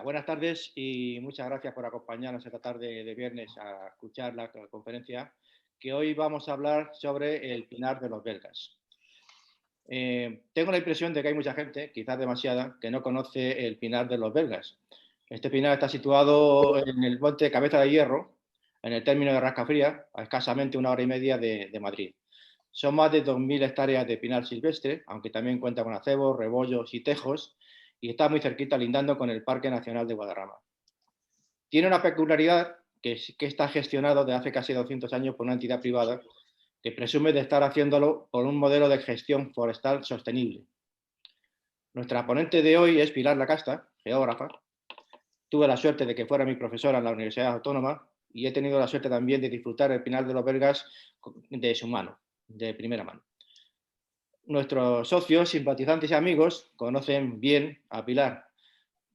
Buenas tardes y muchas gracias por acompañarnos esta tarde de viernes a escuchar la conferencia que hoy vamos a hablar sobre el Pinar de los Belgas. Tengo la impresión de que hay mucha gente, quizás demasiada, que no conoce el Pinar de los Belgas. Este pinar está situado en el monte Cabeza de Hierro, en el término de Rascafría, a escasamente 1 hora y media de Madrid. Son más de 2.000 hectáreas de pinar silvestre, aunque también cuenta con acebos, rebollos y tejos, y está muy cerquita, lindando con el Parque Nacional de Guadarrama. Tiene una peculiaridad que está gestionado desde hace casi 200 años por una entidad privada que presume de estar haciéndolo por un modelo de gestión forestal sostenible. Nuestra ponente de hoy es Pilar Lacasta, geógrafa. Tuve la suerte de que fuera mi profesora en la Universidad Autónoma y he tenido la suerte también de disfrutar el Pinar de los Belgas de su mano, de primera mano. Nuestros socios, simpatizantes y amigos conocen bien a Pilar,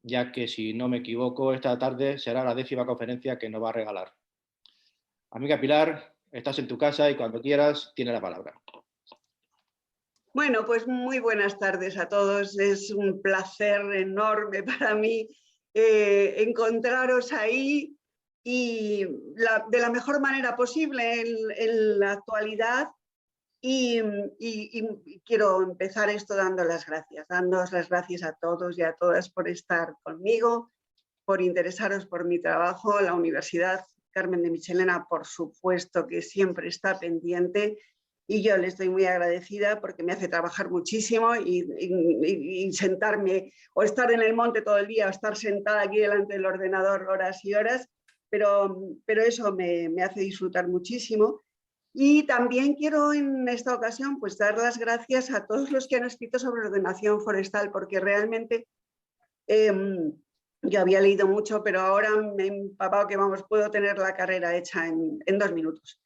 ya que, si no me equivoco, esta tarde será la 10ª conferencia que nos va a regalar. Amiga Pilar, estás en tu casa y cuando quieras tienes la palabra. Bueno, pues muy buenas tardes a todos. Es un placer enorme para mí encontraros ahí y de la mejor manera posible en la actualidad. Y quiero empezar esto dándoos las gracias a todos y a todas por estar conmigo, por interesaros por mi trabajo. La Universidad Carmen de Michelena, por supuesto, que siempre está pendiente, y yo le estoy muy agradecida porque me hace trabajar muchísimo y sentarme o estar en el monte todo el día o estar sentada aquí delante del ordenador horas y horas, pero eso me hace disfrutar muchísimo. Y también quiero en esta ocasión pues dar las gracias a todos los que han escrito sobre ordenación forestal, porque realmente yo había leído mucho, pero ahora me he empapado que puedo tener la carrera hecha en 2 minutos.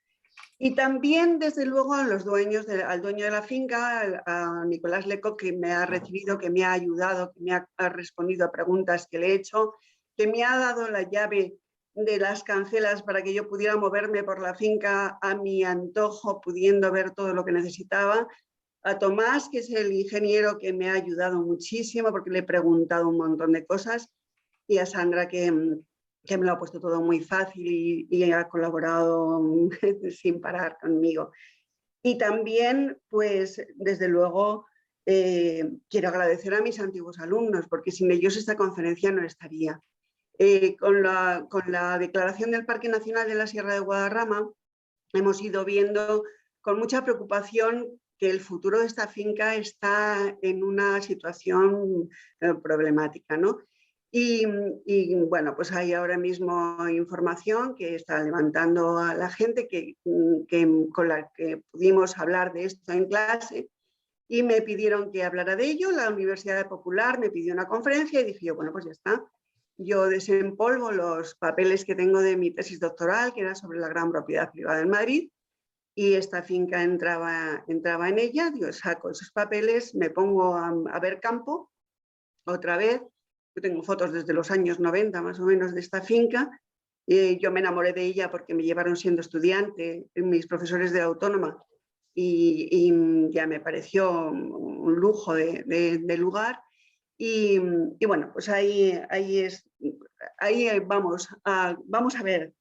Y también, desde luego, al dueño de la finca, a Nicolás Leco, que me ha recibido, que me ha ayudado, que me ha respondido a preguntas que le he hecho, que me ha dado la llave de las cancelas para que yo pudiera moverme por la finca a mi antojo, pudiendo ver todo lo que necesitaba. A Tomás, que es el ingeniero que me ha ayudado muchísimo porque le he preguntado un montón de cosas, y a Sandra, que me lo ha puesto todo muy fácil y ha colaborado sin parar conmigo. Y también, pues, desde luego, quiero agradecer a mis antiguos alumnos, porque sin ellos esta conferencia no estaría. Con la declaración del Parque Nacional de la Sierra de Guadarrama, hemos ido viendo con mucha preocupación que el futuro de esta finca está en una situación problemática, ¿no? Y bueno, pues hay ahora mismo información que está levantando a la gente con la que pudimos hablar de esto en clase, y me pidieron que hablara de ello. La Universidad Popular me pidió una conferencia y dije yo, bueno, pues ya está. Yo desempolvo los papeles que tengo de mi tesis doctoral, que era sobre la gran propiedad privada en Madrid, y esta finca entraba en ella. Yo saco esos papeles, me pongo a ver campo otra vez. Yo tengo fotos desde los años 90 más o menos de esta finca. Yo me enamoré de ella porque me llevaron siendo estudiante mis profesores de Autónoma, y ya me pareció un lujo de lugar. Y bueno, pues ahí vamos a ver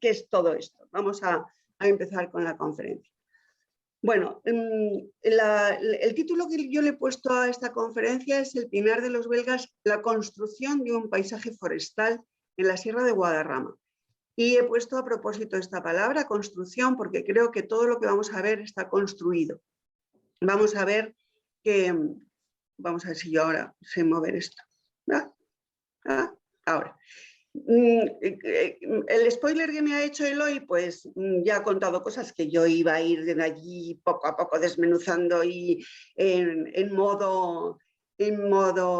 qué es todo esto. Vamos a empezar con la conferencia. Bueno, el título que yo le he puesto a esta conferencia es El Pinar de los Belgas, la construcción de un paisaje forestal en la Sierra de Guadarrama. Y he puesto a propósito esta palabra, construcción, porque creo que todo lo que vamos a ver está construido. Vamos a ver si yo ahora sé mover esto. Ahora. El spoiler que me ha hecho Eloy, pues ya ha contado cosas que yo iba a ir de allí poco a poco desmenuzando y en modo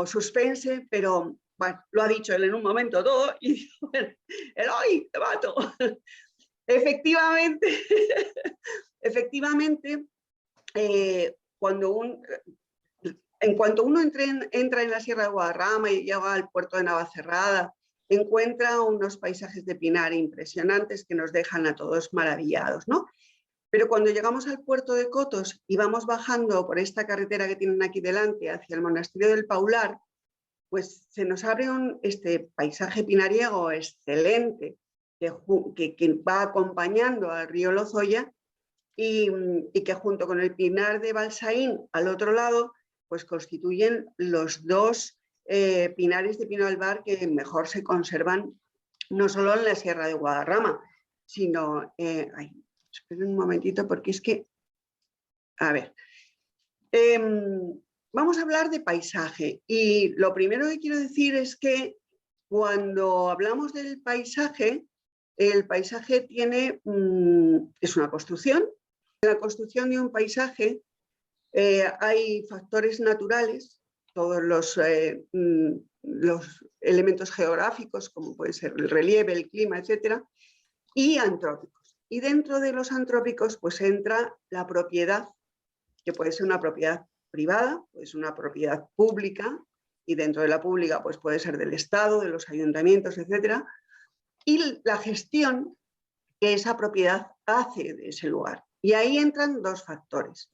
suspense, pero bueno, lo ha dicho él en un momento todo y digo, bueno, Eloy, te mato. Efectivamente, en cuanto uno entra en la Sierra de Guadarrama y llega al puerto de Navacerrada, encuentra unos paisajes de pinar impresionantes que nos dejan a todos maravillados, ¿no? Pero cuando llegamos al puerto de Cotos y vamos bajando por esta carretera que tienen aquí delante hacia el monasterio del Paular, pues se nos abre este paisaje pinariego excelente que va acompañando al río Lozoya y que junto con el pinar de Balsaín al otro lado, pues constituyen los dos pinares de pino albar que mejor se conservan, no solo en la Sierra de Guadarrama, sino... esperen un momentito porque es que... A ver... vamos a hablar de paisaje y lo primero que quiero decir es que cuando hablamos del paisaje, el paisaje es una construcción. En la construcción de un paisaje hay factores naturales, todos los elementos geográficos, como puede ser el relieve, el clima, etcétera, y antrópicos. Y dentro de los antrópicos pues entra la propiedad, que puede ser una propiedad privada, puede ser una propiedad pública, y dentro de la pública pues puede ser del Estado, de los ayuntamientos, etcétera, y la gestión que esa propiedad hace de ese lugar. Y ahí entran dos factores: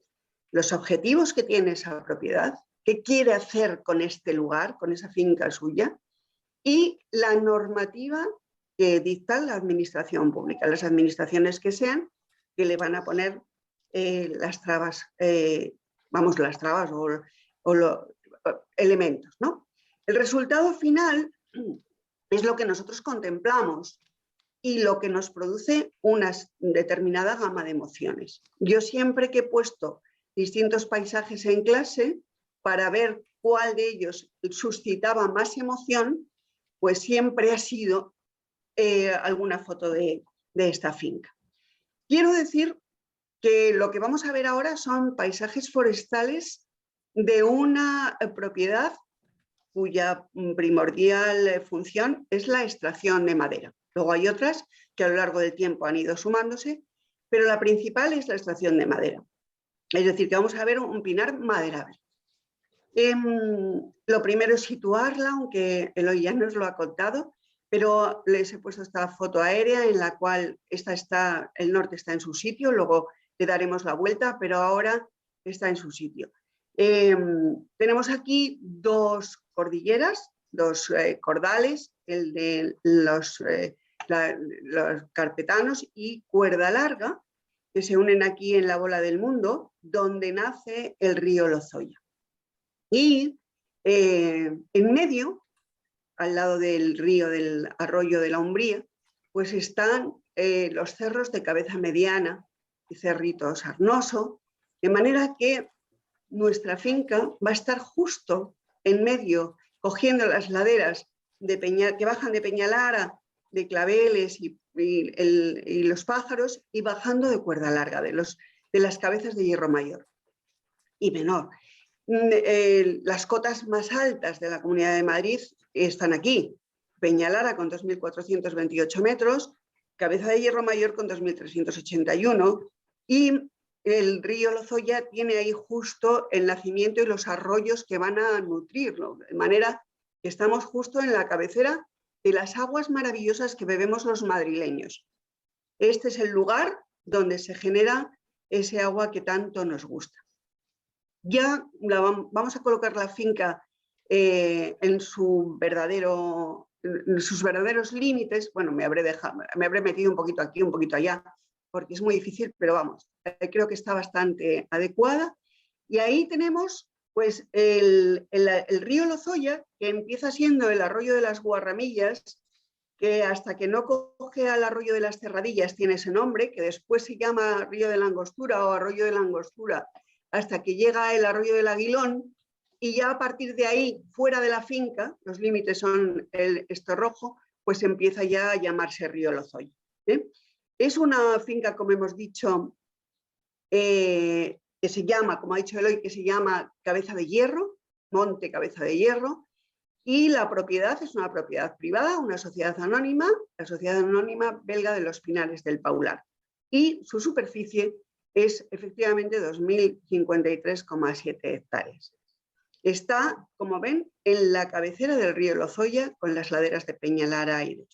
los objetivos que tiene esa propiedad, qué quiere hacer con este lugar, con esa finca suya, y la normativa que dicta la administración pública, las administraciones que sean, que le van a poner las trabas, las trabas o los elementos, ¿no? El resultado final es lo que nosotros contemplamos y lo que nos produce una determinada gama de emociones. Yo siempre que he puesto distintos paisajes en clase para ver cuál de ellos suscitaba más emoción, pues siempre ha sido alguna foto de esta finca. Quiero decir que lo que vamos a ver ahora son paisajes forestales de una propiedad cuya primordial función es la extracción de madera. Luego hay otras que a lo largo del tiempo han ido sumándose, pero la principal es la extracción de madera. Es decir, que vamos a ver un pinar maderable. Lo primero es situarla, aunque Eloy ya nos lo ha contado, pero les he puesto esta foto aérea en la cual el norte está en su sitio, luego le daremos la vuelta, pero ahora está en su sitio. Tenemos aquí dos cordilleras, dos cordales, el de los carpetanos y Cuerda Larga, que se unen aquí en la bola del mundo, donde nace el río Lozoya. Y en medio, al lado del río, del arroyo de la Umbría, pues están los cerros de Cabeza Mediana y Cerrito Sarnoso, de manera que nuestra finca va a estar justo en medio, cogiendo las laderas que bajan de Peñalara, de Claveles y los Pájaros, y bajando de Cuerda Larga, de las cabezas de Hierro Mayor y Menor. Las cotas más altas de la Comunidad de Madrid están aquí: Peñalara con 2.428 metros, Cabeza de Hierro Mayor con 2.381, y el río Lozoya tiene ahí justo el nacimiento y los arroyos que van a nutrirlo, de manera que estamos justo en la cabecera de las aguas maravillosas que bebemos los madrileños. Este es el lugar donde se genera ese agua que tanto nos gusta. Ya vamos a colocar la finca en sus verdaderos límites. Bueno, me habré metido un poquito aquí, un poquito allá, porque es muy difícil, pero vamos, creo que está bastante adecuada. Y ahí tenemos pues el río Lozoya, que empieza siendo el arroyo de las Guarramillas, que hasta que no coge al arroyo de las Cerradillas tiene ese nombre, que después se llama río de la Angostura o arroyo de la Angostura, hasta que llega el arroyo del Aguilón, y ya a partir de ahí, fuera de la finca, los límites son esto rojo, pues empieza ya a llamarse río Lozoya. Es una finca, como hemos dicho, que se llama, como ha dicho Eloy, que se llama Cabeza de Hierro, Monte Cabeza de Hierro, y la propiedad es una propiedad privada, una sociedad anónima, la Sociedad Anónima Belga de los Pinares del Paular, y su superficie es efectivamente 2.053,7 hectáreas. Está, como ven, en la cabecera del río Lozoya, con las laderas de Peñalara y de...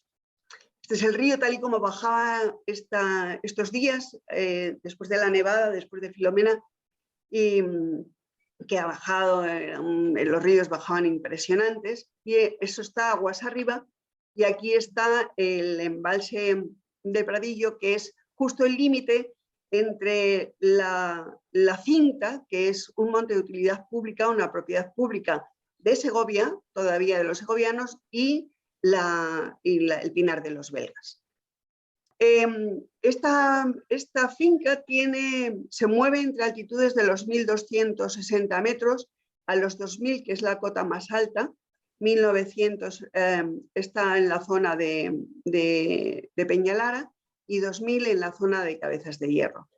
Este es el río tal y como bajaba estos días, después de la nevada, después de Filomena, y que ha bajado, los ríos bajaban impresionantes, y eso está aguas arriba, y aquí está el embalse de Pradillo, que es justo el límite entre la finca, que es un monte de utilidad pública, una propiedad pública de Segovia, todavía de los segovianos, y el Pinar de los Belgas. Esta finca se mueve entre altitudes de los 1.260 metros a los 2.000, que es la cota más alta. 1.900 está en la zona de Peñalara y 2.000 en la zona de Cabezas de Hierro.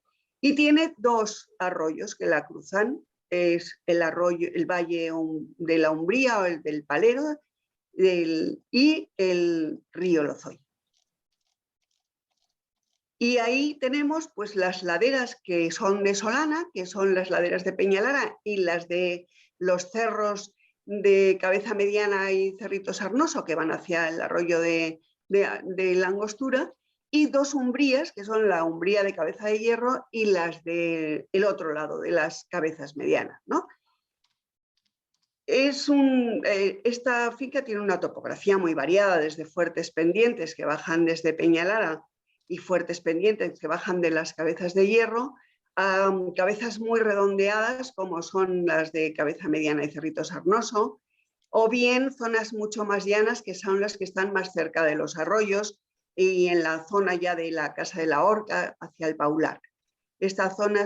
Y tiene dos arroyos que la cruzan, es el valle de la Umbría o el del Palero y el río Lozoy. Y ahí tenemos pues las laderas que son de Solana, que son las laderas de Peñalara, y las de los cerros de Cabeza Mediana y Cerrito Sarnoso, que van hacia el arroyo de la Angostura, y dos umbrías, que son la umbría de Cabeza de Hierro y las del otro lado, de las Cabezas Medianas, ¿no? Esta finca tiene una topografía muy variada, desde fuertes pendientes que bajan desde Peñalara y fuertes pendientes que bajan de las Cabezas de Hierro, a cabezas muy redondeadas como son las de Cabeza Mediana y Cerrito Sarnoso, o bien zonas mucho más llanas que son las que están más cerca de los arroyos y en la zona ya de la Casa de la Horca hacia el Paular. Esta zona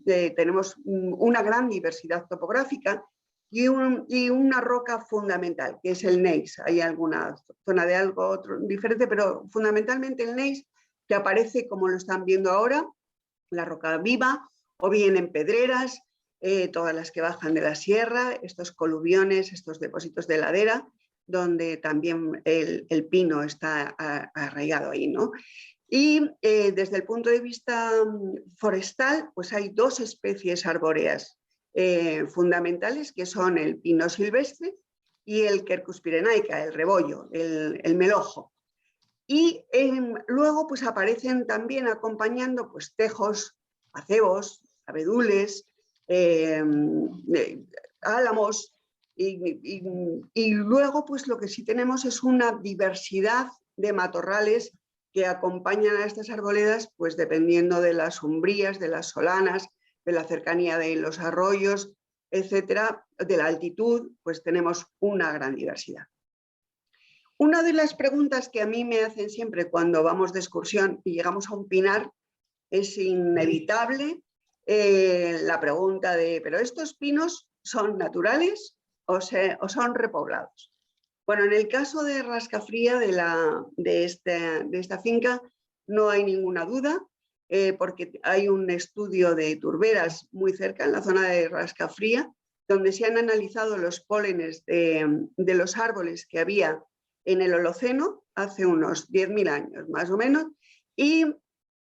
tenemos una gran diversidad topográfica y una roca fundamental, que es el gneiss. Hay alguna zona de algo diferente, pero fundamentalmente el gneiss, que aparece como lo están viendo ahora, la roca viva, o bien en pedreras, todas las que bajan de la sierra, estos coluviones, estos depósitos de ladera, donde también el pino está arraigado ahí, ¿no? Y desde el punto de vista forestal, pues hay dos especies arbóreas fundamentales, que son el pino silvestre y el Quercus pyrenaica, el rebollo, el melojo. Y luego pues aparecen también acompañando pues tejos, acebos, abedules, álamos, y luego pues lo que sí tenemos es una diversidad de matorrales que acompañan a estas arboledas, pues dependiendo de las umbrías, de las solanas, de la cercanía de los arroyos, etcétera, de la altitud, pues tenemos una gran diversidad. Una de las preguntas que a mí me hacen siempre cuando vamos de excursión y llegamos a un pinar es inevitable la pregunta de, ¿pero estos pinos son naturales o son repoblados? Bueno, en el caso de Rascafría, de esta finca, no hay ninguna duda, porque hay un estudio de turberas muy cerca, en la zona de Rascafría, donde se han analizado los pólenes de los árboles que había en el Holoceno hace unos 10.000 años más o menos, y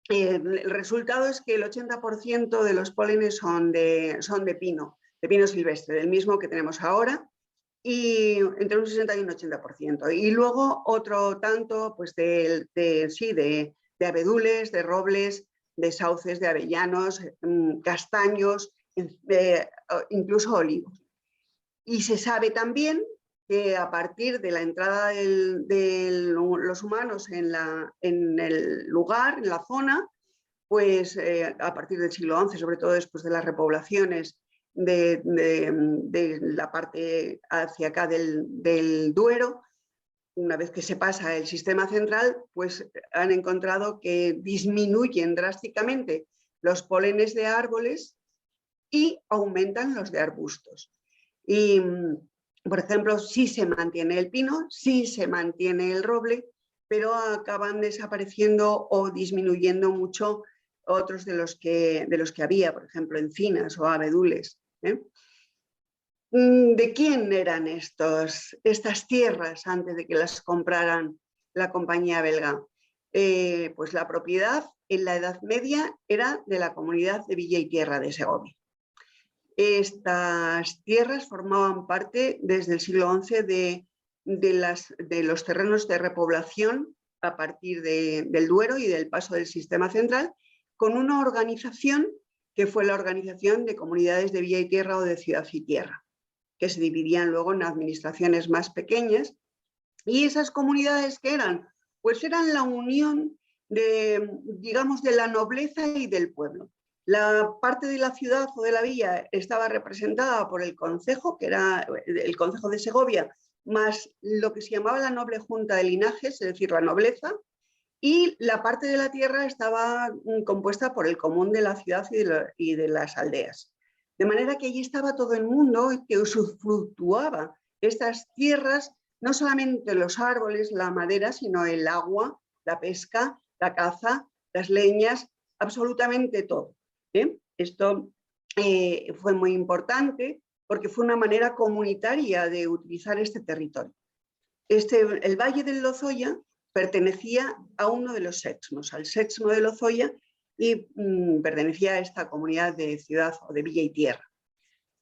el resultado es que el 80% de los pólenes son de pino silvestre, del mismo que tenemos ahora, y entre un 60 y un 80%. Y luego otro tanto pues de abedules, de robles, de sauces, de avellanos, castaños, incluso olivos. Y se sabe también que a partir de la entrada de los humanos en el lugar, en la zona, pues a partir del siglo XI, sobre todo después de las repoblaciones de la parte hacia acá del Duero, una vez que se pasa el sistema central, pues han encontrado que disminuyen drásticamente los pólenes de árboles y aumentan los de arbustos. Y, por ejemplo, sí se mantiene el pino, sí se mantiene el roble, pero acaban desapareciendo o disminuyendo mucho otros de los que había, por ejemplo, encinas o abedules. ¿De quién eran estas tierras antes de que las compraran la compañía belga? Pues la propiedad en la Edad Media era de la comunidad de Villa y Tierra de Segovia. Estas tierras formaban parte desde el siglo XI de los terrenos de repoblación a partir del Duero y del paso del sistema central, con una organización que fue la organización de comunidades de villa y tierra o de ciudad y tierra, que se dividían luego en administraciones más pequeñas. Y esas comunidades, ¿qué eran? Pues eran la unión de, digamos, de la nobleza y del pueblo. La parte de la ciudad o de la villa estaba representada por el concejo, que era el concejo de Segovia, más lo que se llamaba la noble junta de linajes, es decir, la nobleza, y la parte de la tierra estaba compuesta por el común de la ciudad y de las aldeas. De manera que allí estaba todo el mundo que usufructuaba estas tierras, no solamente los árboles, la madera, sino el agua, la pesca, la caza, las leñas, absolutamente todo. Esto fue muy importante porque fue una manera comunitaria de utilizar este territorio. El Valle del Lozoya pertenecía a uno de los sexmos, al sexmo de Lozoya, y pertenecía a esta comunidad de ciudad o de villa y tierra.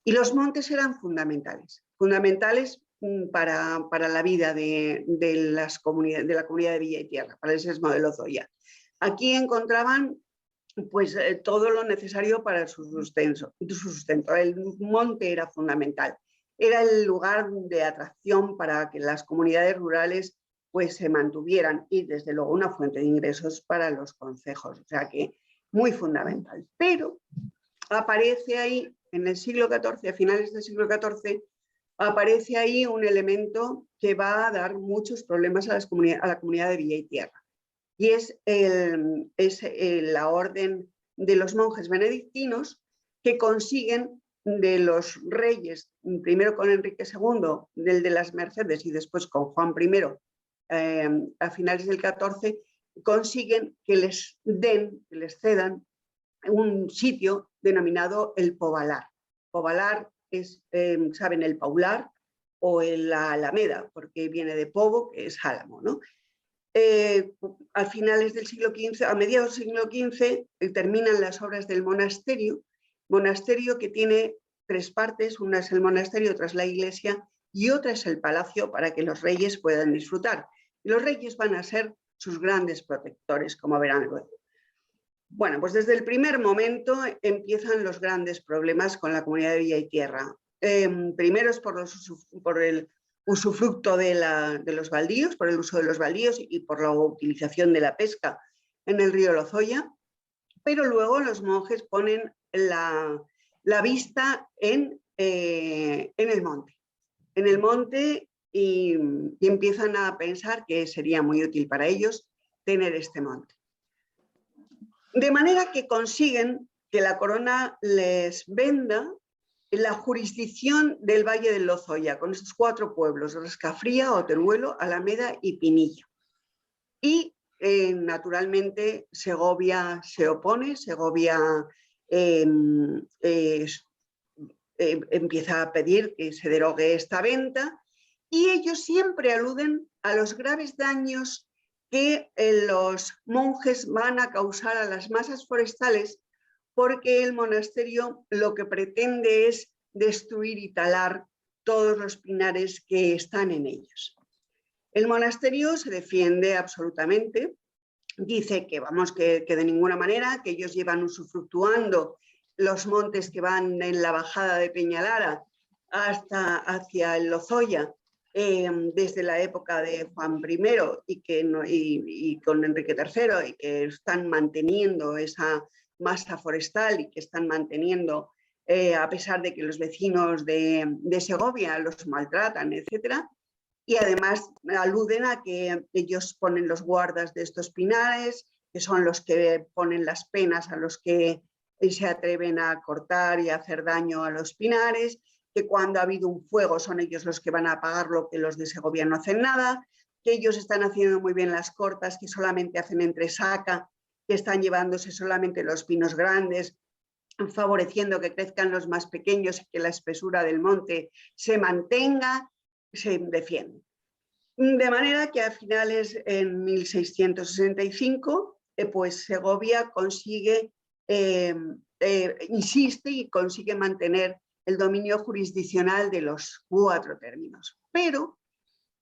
Y los montes eran fundamentales para la vida de la comunidad de villa y tierra, para el sexmo de Lozoya. Aquí encontraban pues, todo lo necesario para su sustento. El monte era fundamental. Era el lugar de atracción para que las comunidades rurales pues, se mantuvieran y, desde luego, una fuente de ingresos para los concejos. O sea que muy fundamental. Pero aparece ahí, en el siglo XIV, a finales del siglo XIV, aparece ahí un elemento que va a dar muchos problemas a la comunidad de villa y tierra. Y es la orden de los monjes benedictinos que consiguen de los reyes, primero con Enrique II, del de las Mercedes, y después con Juan I, a finales del XIV, consiguen que les cedan un sitio denominado el Povalar. Povalar es, saben, el Paular o la Alameda, porque viene de Povo, que es álamo, ¿no? A finales del siglo XV, a mediados del siglo XV, terminan las obras del monasterio que tiene tres partes: una es el monasterio, otra es la iglesia y otra es el palacio, para que los reyes puedan disfrutar. Y los reyes van a ser sus grandes protectores, como verán luego. Bueno, pues desde el primer momento empiezan los grandes problemas con la comunidad de villa y tierra. Primero es por el usufructo de los baldíos, por el uso de los baldíos y por la utilización de la pesca en el río Lozoya, pero luego los monjes ponen la vista en el monte y empiezan a pensar que sería muy útil para ellos tener este monte. De manera que consiguen que la corona les venda la jurisdicción del Valle del Lozoya, con estos 4 pueblos: Rascafría, Oteruelo, Alameda y Pinilla. Y naturalmente Segovia se opone, Segovia empieza a pedir que se derogue esta venta, y ellos siempre aluden a los graves daños que los monjes van a causar a las masas forestales, porque el monasterio lo que pretende es destruir y talar todos los pinares que están en ellos. El monasterio se defiende absolutamente, dice que, vamos, que de ninguna manera, que ellos llevan usufructuando los montes que van en la bajada de Peñalara hacia el Lozoya, desde la época de Juan I y con Enrique III, y que están manteniendo esa masa forestal y que están manteniendo, a pesar de que los vecinos de Segovia los maltratan, etcétera. Y además aluden a que ellos ponen los guardas de estos pinares, que son los que ponen las penas a los que se atreven a cortar y a hacer daño a los pinares, que cuando ha habido un fuego son ellos los que van a apagarlo, que los de Segovia no hacen nada, que ellos están haciendo muy bien las cortas, que solamente hacen entresaca, que están llevándose solamente los pinos grandes, favoreciendo que crezcan los más pequeños y que la espesura del monte se mantenga. Se defiende. De manera que a finales, en 1665, pues Segovia consigue, insiste y consigue mantener el dominio jurisdiccional de los 4 términos. Pero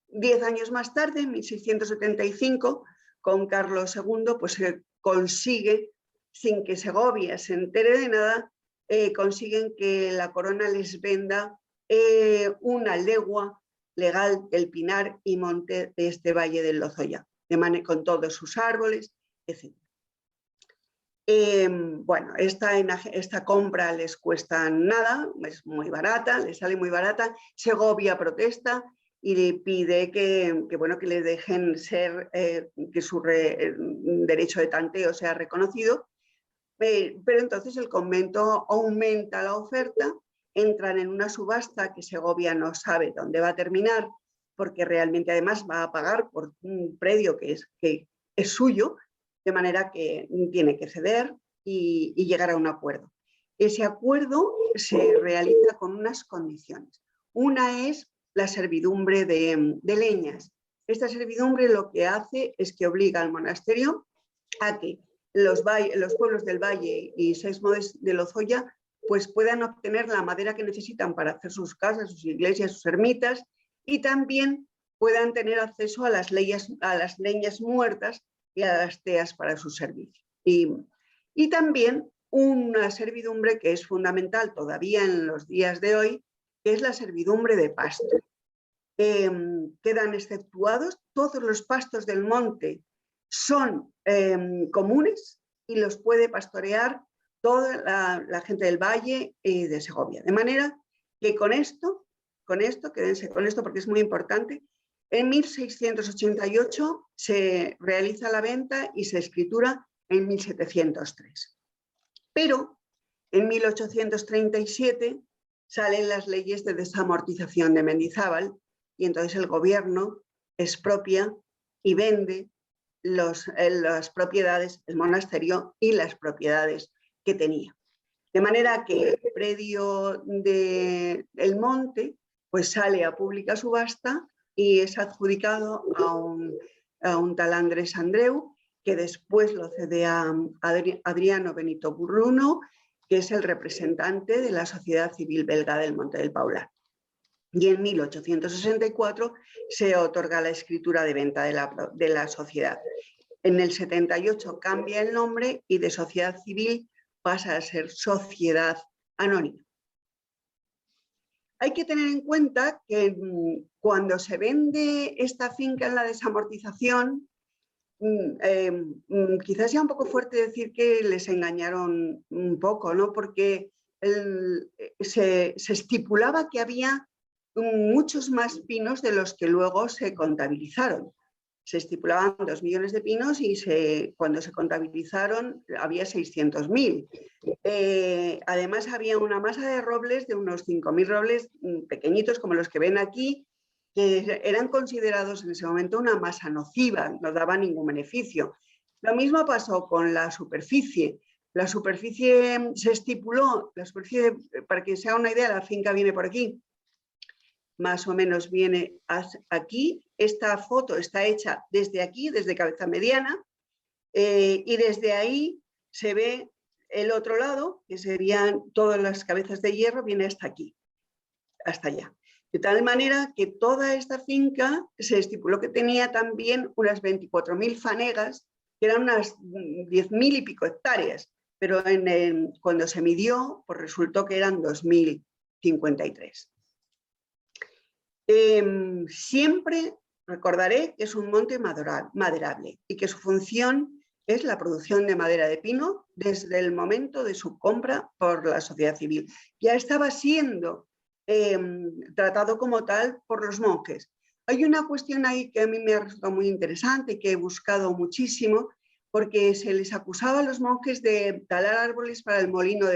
10 años más tarde, en 1675, con Carlos II, pues se consigue sin que Segovia se entere de nada, consiguen que la corona les venda una legua legal del pinar y monte de este valle del Lozoya, con todos sus árboles, etc. Bueno, esta compra les cuesta nada, es muy barata, les sale muy barata. Segovia protesta y le pide que le dejen ser, que su derecho de tanteo sea reconocido, pero entonces el convento aumenta la oferta, entran en una subasta que Segovia no sabe dónde va a terminar, porque realmente además va a pagar por un predio que es suyo, de manera que tiene que ceder y llegar a un acuerdo. Ese acuerdo se realiza con unas condiciones. Una es la servidumbre de leñas. Esta servidumbre lo que hace es que obliga al monasterio a que los pueblos del valle y Sexmo de Lozoya pues puedan obtener la madera que necesitan para hacer sus casas, sus iglesias, sus ermitas, y también puedan tener acceso a las leñas muertas y a las teas para su servicio. Y también una servidumbre que es fundamental todavía en los días de hoy, que es la servidumbre de pasto. Quedan exceptuados todos los pastos del monte, son comunes y los puede pastorear toda la gente del valle y de Segovia. De manera que con esto, quédense con esto porque es muy importante, en 1688 se realiza la venta y se escritura en 1703. Pero en 1837 salen las leyes de desamortización de Mendizábal y entonces el gobierno expropia y vende las propiedades, el monasterio y las propiedades que tenía. De manera que el predio del monte pues sale a pública subasta y es adjudicado a un tal Andrés Andreu, que después lo cede a Adriano Benito Burruno, que es el representante de la Sociedad Civil Belga del Monte del Paular. Y en 1864 se otorga la escritura de venta de la sociedad. En el 78 cambia el nombre y de sociedad civil pasa a ser sociedad anónima. Hay que tener en cuenta que cuando se vende esta finca en la desamortización, quizás sea un poco fuerte decir que les engañaron un poco, ¿no? Porque se estipulaba que había muchos más pinos de los que luego se contabilizaron. Se estipulaban 2 millones de pinos y cuando se contabilizaron había 600.000. Además había una masa de robles de unos 5.000 robles pequeñitos como los que ven aquí, que eran considerados en ese momento una masa nociva, no daba ningún beneficio. Lo mismo pasó con la superficie. La superficie se estipuló, para que se haga una idea, la finca viene por aquí, más o menos viene aquí. Esta foto está hecha desde aquí, desde Cabeza Mediana, y desde ahí se ve el otro lado, que serían todas las cabezas de hierro, viene hasta aquí, hasta allá. De tal manera que toda esta finca se estipuló que tenía también unas 24.000 fanegas, que eran unas 10.000 y pico hectáreas, pero cuando se midió, pues resultó que eran 2.053. Siempre recordaré que es un monte maderable y que su función es la producción de madera de pino desde el momento de su compra por la sociedad civil. Ya estaba siendo tratado como tal por los monjes. Hay una cuestión ahí que a mí me ha resultado muy interesante, que he buscado muchísimo, porque se les acusaba a los monjes de talar árboles para el molino,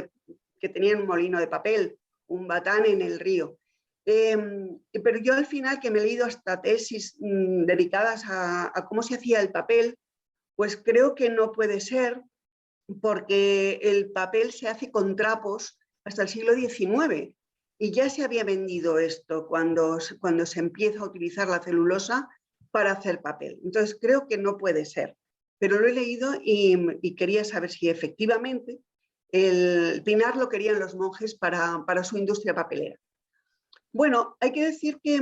que tenían un molino de papel, un batán en el río. Pero yo al final, que me he leído hasta tesis dedicadas a cómo se hacía el papel, pues creo que no puede ser, porque el papel se hace con trapos hasta el siglo XIX y ya se había vendido esto cuando se empieza a utilizar la celulosa para hacer papel. Entonces creo que no puede ser, pero lo he leído y quería saber si efectivamente el pinar lo querían los monjes para su industria papelera. Bueno, hay que decir que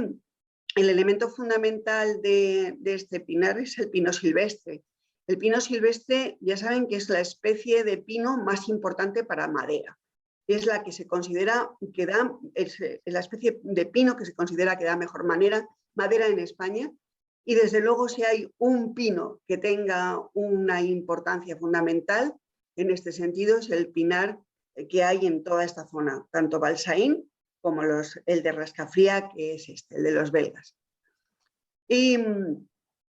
el elemento fundamental de este pinar es el pino silvestre, El pino silvestre, ya saben que es la especie de pino más importante para madera. Es la que se considera que da, es la especie de pino que se considera que da mejor madera en España. Y desde luego, si hay un pino que tenga una importancia fundamental en este sentido, es el pinar que hay en toda esta zona, tanto Balsaín como el de Rascafría, que es el de los belgas. Y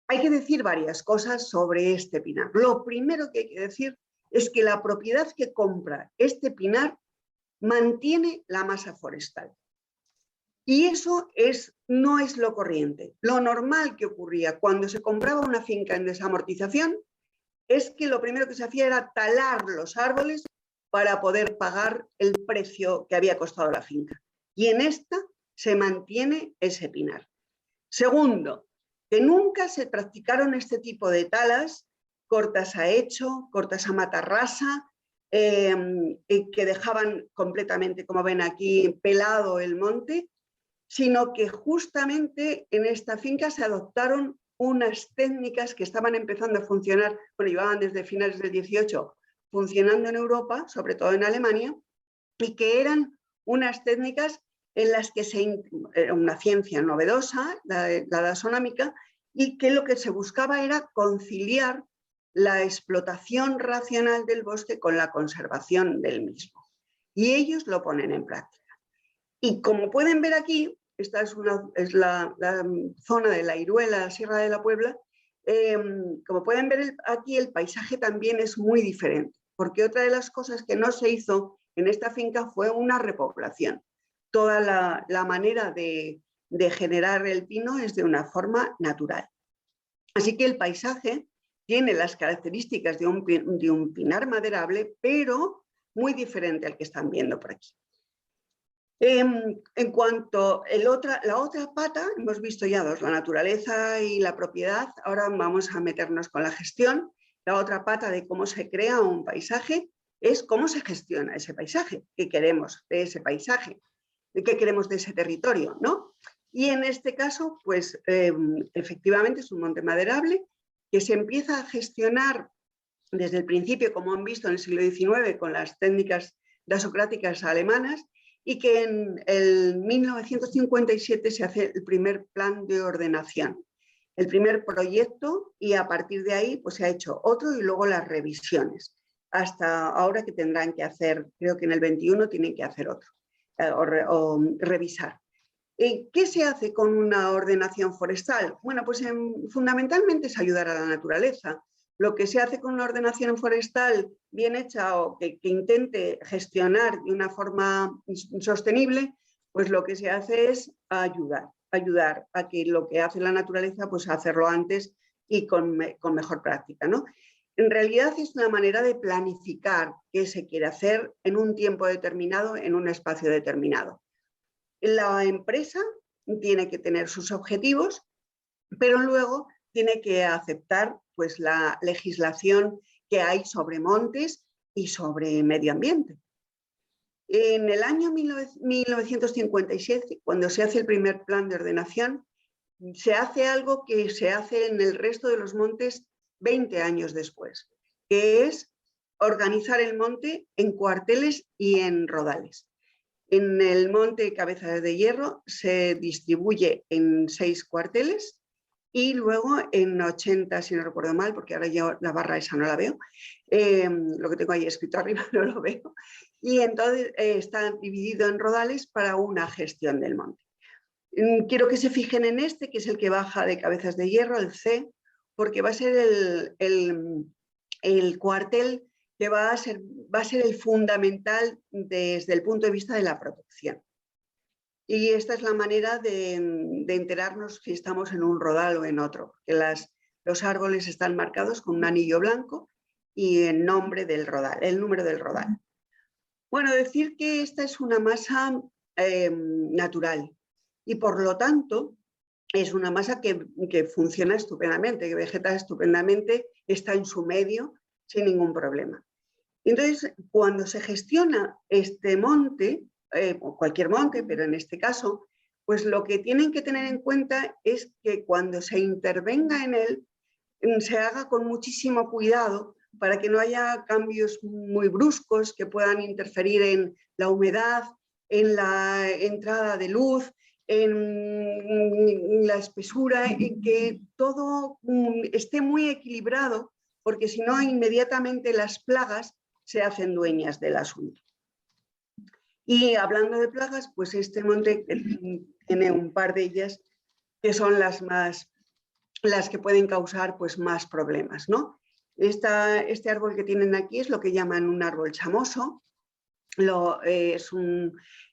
hay que decir varias cosas sobre este pinar. Lo primero que hay que decir es que la propiedad que compra este pinar mantiene la masa forestal. Y eso no es lo corriente. Lo normal que ocurría cuando se compraba una finca en desamortización es que lo primero que se hacía era talar los árboles para poder pagar el precio que había costado la finca. Y en esta se mantiene ese pinar. Segundo, que nunca se practicaron este tipo de talas, cortas a hecho, cortas a matarrasa, que dejaban completamente, como ven aquí, pelado el monte, sino que justamente en esta finca se adoptaron unas técnicas que estaban empezando a funcionar, bueno, llevaban desde finales del 18 funcionando en Europa, sobre todo en Alemania, y que eran unas técnicas en las que era una ciencia novedosa, la taxonómica, y que lo que se buscaba era conciliar la explotación racional del bosque con la conservación del mismo. Y ellos lo ponen en práctica. Y como pueden ver aquí, esta es la zona de la Iruela, la Sierra de la Puebla, como pueden ver aquí el paisaje también es muy diferente, porque otra de las cosas que no se hizo en esta finca fue una repoblación. Toda la manera de generar el pino es de una forma natural. Así que el paisaje tiene las características de un pinar maderable, pero muy diferente al que están viendo por aquí. En cuanto a la otra pata, hemos visto ya dos, la naturaleza y la propiedad. Ahora vamos a meternos con la gestión. La otra pata de cómo se crea un paisaje es cómo se gestiona ese paisaje, qué queremos de ese paisaje, qué queremos de ese territorio, ¿no? Y en este caso, pues efectivamente es un monte maderable que se empieza a gestionar desde el principio, como han visto en el siglo XIX, con las técnicas dasocráticas alemanas, y que en el 1957 se hace el primer plan de ordenación, el primer proyecto, y a partir de ahí pues, se ha hecho otro y luego las revisiones, hasta ahora que tendrán que hacer, creo que en el 21 tienen que hacer otro, o revisar. ¿Qué se hace con una ordenación forestal? Bueno, pues fundamentalmente es ayudar a la naturaleza. Lo que se hace con una ordenación forestal bien hecha o que intente gestionar de una forma sostenible, pues lo que se hace es ayudar a que lo que hace la naturaleza, pues hacerlo antes y con mejor práctica, ¿no? En realidad es una manera de planificar qué se quiere hacer en un tiempo determinado, en un espacio determinado. La empresa tiene que tener sus objetivos, pero luego tiene que aceptar pues, la legislación que hay sobre montes y sobre medio ambiente. En el año 1957, cuando se hace el primer plan de ordenación, se hace algo que se hace en el resto de los montes 20 años después, que es organizar el monte en cuarteles y en rodales. En el monte Cabezas de Hierro se distribuye en 6 cuarteles y luego en 80, si no recuerdo mal, porque ahora yo la barra esa no la veo, lo que tengo ahí escrito arriba no lo veo, y entonces está dividido en rodales para una gestión del monte. Quiero que se fijen en este, que es el que baja de Cabezas de Hierro, el C, porque va a ser el cuartel que va a ser el fundamental desde el punto de vista de la protección. Y esta es la manera de enterarnos si estamos en un rodal o en otro, que los árboles están marcados con un anillo blanco y el nombre del rodal, el número del rodal. Bueno, decir que esta es una masa natural y por lo tanto es una masa que funciona estupendamente, que vegeta estupendamente, está en su medio sin ningún problema. Entonces, cuando se gestiona este monte, o cualquier monte, pero en este caso, pues lo que tienen que tener en cuenta es que cuando se intervenga en él, se haga con muchísimo cuidado para que no haya cambios muy bruscos que puedan interferir en la humedad, en la entrada de luz, en la espesura, en que todo esté muy equilibrado, porque si no, inmediatamente las plagas se hacen dueñas del asunto. Y hablando de plagas, pues este monte tiene un par de ellas que son las que pueden causar pues más problemas, ¿no? Este árbol que tienen aquí es lo que llaman un árbol chamoso.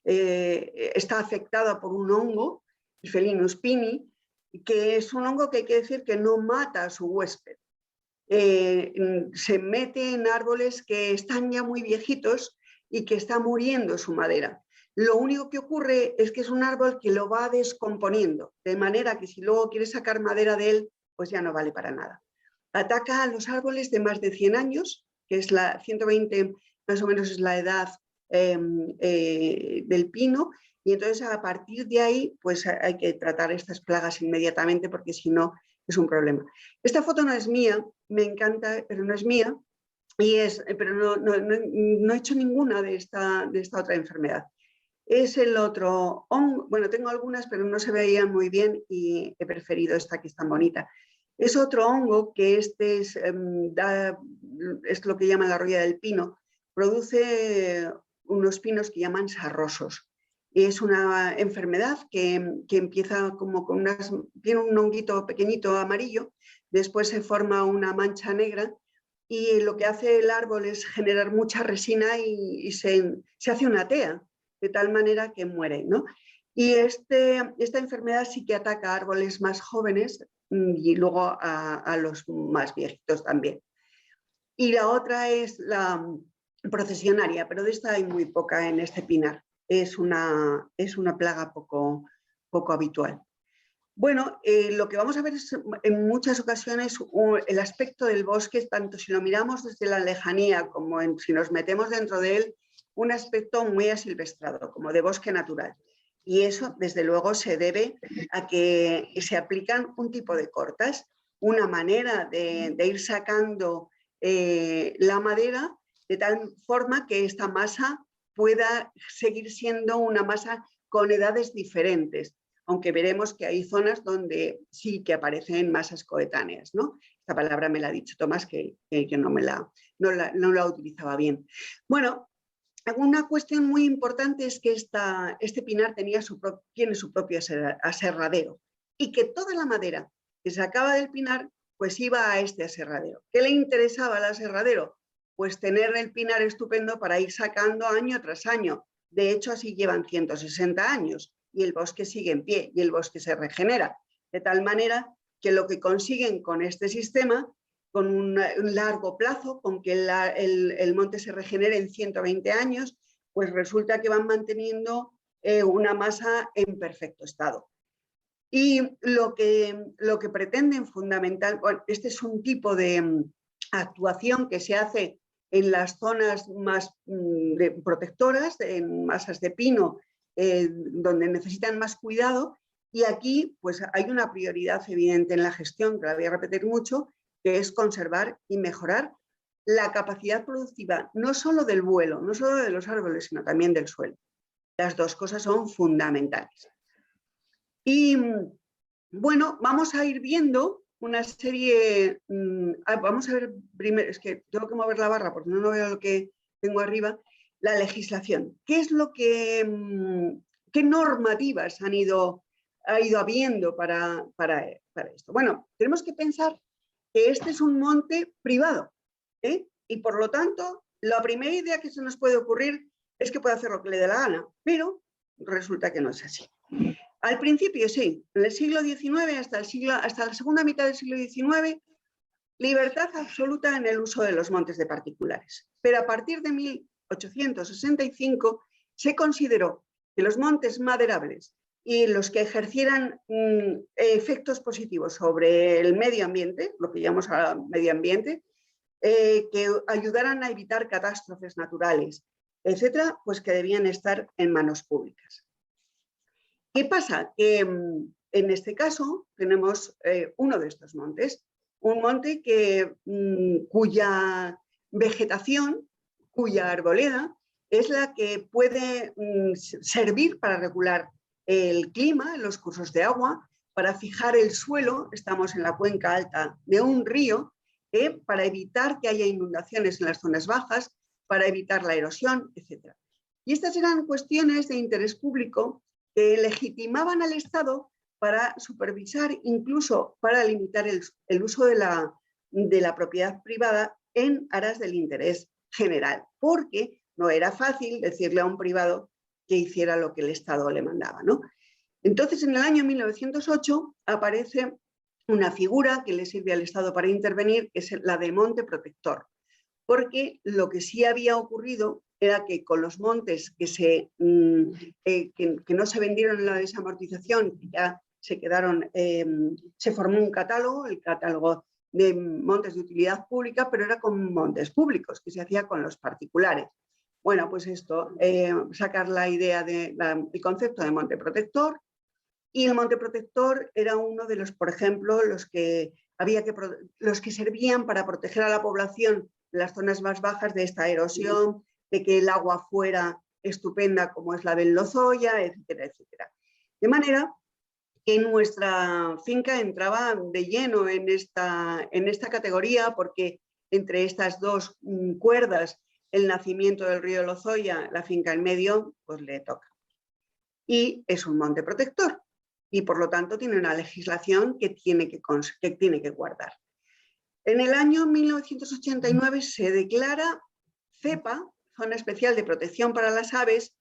Está afectado por un hongo, el Felinus pini, que es un hongo que hay que decir que no mata a su huésped. Se mete en árboles que están ya muy viejitos y que está muriendo su madera. Lo único que ocurre es que es un árbol que lo va descomponiendo, de manera que si luego quieres sacar madera de él, pues ya no vale para nada. Ataca a los árboles de más de 100 años, que es 120 más o menos es la edad del pino, y entonces a partir de ahí pues hay que tratar estas plagas inmediatamente porque si no es un problema. Esta foto no es mía, me encanta, pero no es mía, pero no he hecho ninguna de esta otra enfermedad. Es el otro hongo, bueno, tengo algunas, pero no se veían muy bien y he preferido esta que es tan bonita. Es otro hongo que es lo que llaman la roya del pino, produce unos pinos que llaman sarrosos. Es una enfermedad que empieza como con tiene un honguito pequeñito amarillo, después se forma una mancha negra y lo que hace el árbol es generar mucha resina y se hace una tea, de tal manera que muere, ¿no? Y esta enfermedad sí que ataca a árboles más jóvenes y luego a los más viejitos también. Y la otra es la procesionaria, pero de esta hay muy poca en este pinar. Es una plaga poco habitual. Bueno, lo que vamos a ver es en muchas ocasiones el aspecto del bosque, tanto si lo miramos desde la lejanía como si nos metemos dentro de él, un aspecto muy asilvestrado, como de bosque natural. Y eso, desde luego, se debe a que se aplican un tipo de cortas, una manera de ir sacando la madera de tal forma que esta masa pueda seguir siendo una masa con edades diferentes, aunque veremos que hay zonas donde sí que aparecen masas coetáneas, ¿no? Esta palabra me la ha dicho Tomás, que no la utilizaba bien. Bueno, una cuestión muy importante es que este pinar tiene su propio aserradero y que toda la madera que se sacaba del pinar pues iba a este aserradero. ¿Qué le interesaba al aserradero? Pues tener el pinar estupendo para ir sacando año tras año. De hecho, así llevan 160 años y el bosque sigue en pie y el bosque se regenera. De tal manera que lo que consiguen con este sistema, con un largo plazo, con que el monte se regenere en 120 años, pues resulta que van manteniendo una masa en perfecto estado. Y lo que pretenden fundamental, bueno, este es un tipo de actuación que se hace en las zonas más protectoras, en masas de pino, donde necesitan más cuidado, y aquí pues hay una prioridad evidente en la gestión, que la voy a repetir mucho, que es conservar y mejorar la capacidad productiva, no solo del vuelo, no solo de los árboles, sino también del suelo. Las dos cosas son fundamentales. Y bueno, vamos a ir viendo una serie, vamos a ver primero, es que tengo que mover la barra porque no veo lo que tengo arriba, la legislación. ¿Qué es lo que, qué normativas ha ido habiendo para esto? Bueno, tenemos que pensar que este es un monte privado, ¿eh? Y por lo tanto, la primera idea que se nos puede ocurrir es que puede hacer lo que le dé la gana, pero resulta que no es así. Al principio sí, en el siglo XIX hasta la segunda mitad del siglo XIX, libertad absoluta en el uso de los montes de particulares. Pero a partir de 1865 se consideró que los montes maderables y los que ejercieran efectos positivos sobre el medio ambiente, lo que llamamos medio ambiente, que ayudaran a evitar catástrofes naturales, etcétera, pues que debían estar en manos públicas. ¿Qué pasa? Que en este caso tenemos uno de estos montes, un monte cuya vegetación, cuya arboleda, es la que puede servir para regular el clima, los cursos de agua, para fijar el suelo. Estamos en la cuenca alta de un río, para evitar que haya inundaciones en las zonas bajas, para evitar la erosión, etc. Y estas eran cuestiones de interés público que legitimaban al Estado para supervisar, incluso para limitar el uso de la propiedad privada en aras del interés general, porque no era fácil decirle a un privado que hiciera lo que el Estado le mandaba, ¿no? Entonces, en el año 1908 aparece una figura que le sirve al Estado para intervenir, que es la de monte protector, porque lo que sí había ocurrido era que con los montes que no se vendieron en la desamortización, que ya se quedaron, se formó un catálogo, el catálogo de montes de utilidad pública, pero era con montes públicos, que se hacía con los particulares. Bueno, pues esto, sacar la idea del concepto de monte protector, y el monte protector era uno de los, por ejemplo, los que servían para proteger a la población en las zonas más bajas de esta erosión, de que el agua fuera estupenda como es la del Lozoya, etcétera, etcétera. De manera que nuestra finca entraba de lleno en esta categoría, porque entre estas dos cuerdas, el nacimiento del río Lozoya, la finca en medio, pues le toca. Y es un monte protector y por lo tanto tiene una legislación que tiene que guardar. En el año 1989 se declara ZEPA, Zona Especial de Protección para las Aves,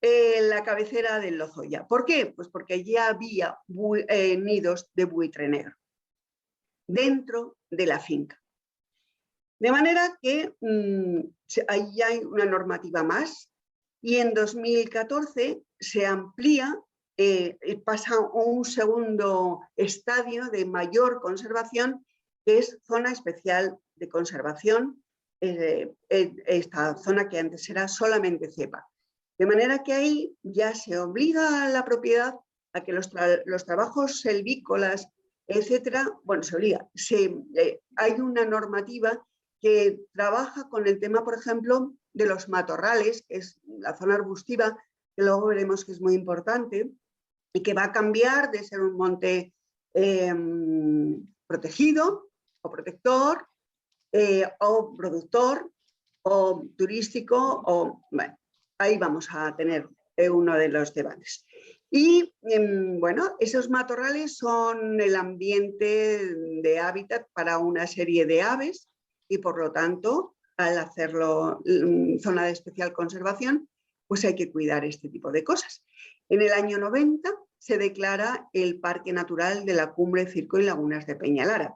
la cabecera del Lozoya. ¿Por qué? Pues porque ya había nidos de buitre negro dentro de la finca. De manera que ahí hay una normativa más, y en 2014 se amplía, pasa a un segundo estadio de mayor conservación, que es Zona Especial de Conservación, esta zona que antes era solamente cepa. De manera que ahí ya se obliga a la propiedad a que los trabajos selvícolas, etcétera, bueno, se obliga. Hay una normativa que trabaja con el tema, por ejemplo, de los matorrales, que es la zona arbustiva, que luego veremos que es muy importante, y que va a cambiar de ser un monte protegido o protector, o productor, o turístico, bueno, ahí vamos a tener uno de los debates. Y bueno, esos matorrales son el ambiente de hábitat para una serie de aves, y por lo tanto, al hacerlo zona de especial conservación, pues hay que cuidar este tipo de cosas. En el año 90 se declara el Parque Natural de la Cumbre, Circo y Lagunas de Peñalara.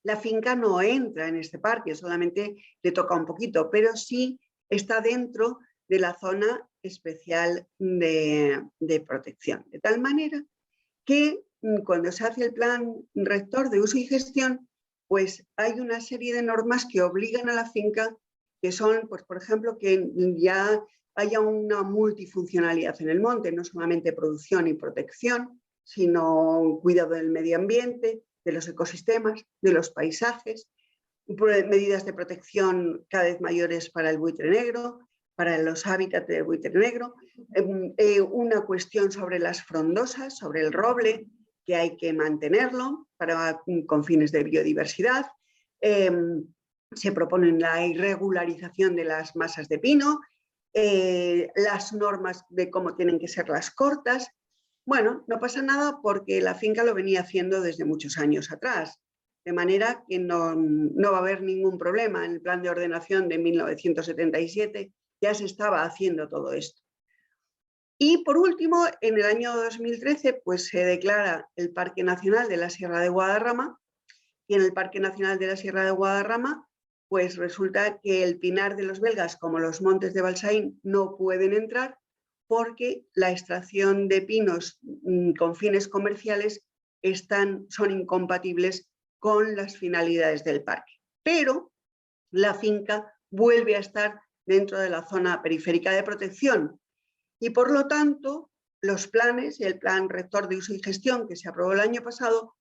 La finca no entra en este parque, solamente le toca un poquito, pero sí está dentro de la zona especial de protección. De tal manera que cuando se hace el plan rector de uso y gestión, pues hay una serie de normas que obligan a la finca, que son, pues, por ejemplo, que ya haya una multifuncionalidad en el monte, no solamente producción y protección, sino cuidado del medio ambiente, de los ecosistemas, de los paisajes, medidas de protección cada vez mayores para el buitre negro, para los hábitats del buitre negro, una cuestión sobre las frondosas, sobre el roble, que hay que mantenerlo con fines de biodiversidad. Se propone la irregularización de las masas de pino, las normas de cómo tienen que ser las cortas. Bueno, no pasa nada porque la finca lo venía haciendo desde muchos años atrás, de manera que no va a haber ningún problema. En el plan de ordenación de 1977 ya se estaba haciendo todo esto. Y por último, en el año 2013, pues se declara el Parque Nacional de la Sierra de Guadarrama, y en el Parque Nacional de la Sierra de Guadarrama, pues resulta que el Pinar de los Belgas, como los montes de Balsaín, no pueden entrar porque la extracción de pinos con fines comerciales son incompatibles con las finalidades del parque. Pero la finca vuelve a estar dentro de la zona periférica de protección, y por lo tanto los planes y el plan rector de uso y gestión que se aprobó el año pasado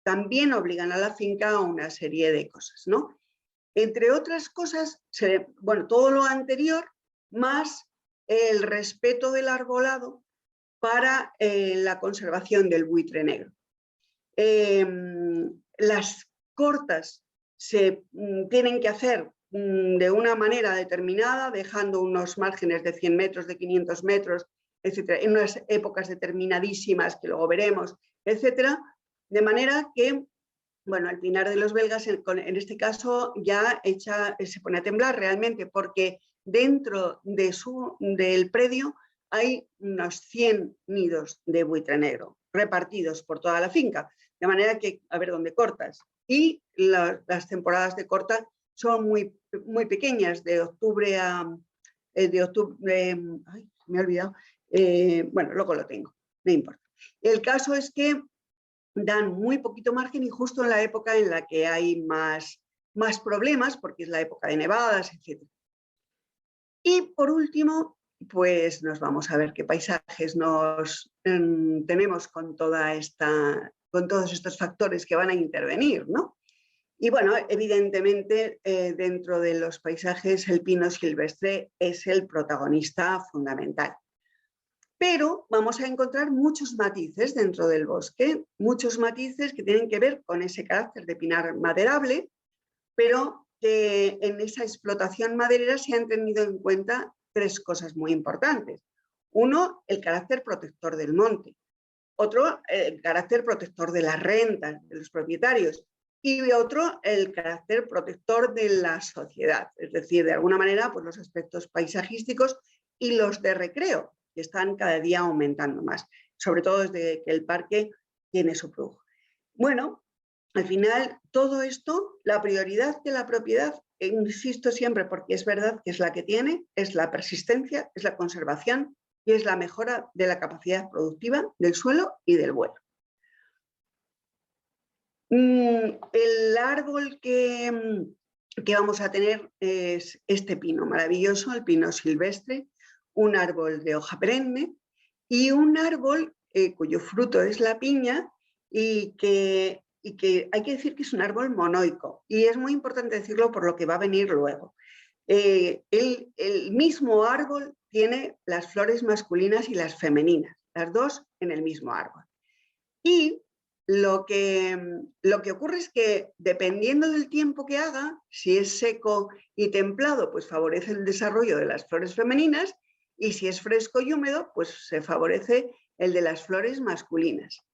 también obligan a la finca a una serie de cosas, ¿no? Entre otras cosas, bueno, todo lo anterior, más el respeto del arbolado para la conservación del buitre negro. Las cortas se tienen que hacer de una manera determinada, dejando unos márgenes de 100 metros, de 500 metros, etcétera, en unas épocas determinadísimas que luego veremos, etcétera, de manera que, bueno, el pinar de los belgas en este caso ya se pone a temblar realmente, porque dentro del predio hay unos 100 nidos de buitre negro repartidos por toda la finca, de manera que, a ver dónde cortas. Y las temporadas de corta son muy pequeñas, de octubre a... ay, me he olvidado. Bueno, luego lo tengo, no importa. El caso es que dan muy poquito margen y justo en la época en la que hay más problemas, porque es la época de nevadas, etc. Y por último, pues nos vamos a ver qué paisajes tenemos con todos estos factores que van a intervenir, ¿no? Y bueno, evidentemente dentro de los paisajes el pino silvestre es el protagonista fundamental. Pero vamos a encontrar muchos matices dentro del bosque, muchos matices que tienen que ver con ese carácter de pinar maderable, pero que en esa explotación maderera se han tenido en cuenta tres cosas muy importantes. Uno, el carácter protector del monte. Otro, el carácter protector de las rentas de los propietarios. Y otro, el carácter protector de la sociedad. Es decir, de alguna manera, pues los aspectos paisajísticos y los de recreo, que están cada día aumentando más, sobre todo desde que el parque tiene su flujo. Bueno, al final, todo esto, la prioridad de la propiedad, insisto siempre porque es verdad que es la que tiene, es la persistencia, es la conservación y es la mejora de la capacidad productiva del suelo y del vuelo. El árbol que vamos a tener es este pino maravilloso, el pino silvestre, un árbol de hoja perenne y un árbol cuyo fruto es la piña y que hay que decir que es un árbol monoico, y es muy importante decirlo por lo que va a venir luego. El mismo árbol tiene las flores masculinas y las femeninas, las dos en el mismo árbol. Y lo que ocurre es que dependiendo del tiempo que haga, si es seco y templado, pues favorece el desarrollo de las flores femeninas, y si es fresco y húmedo, pues se favorece el de las flores masculinas.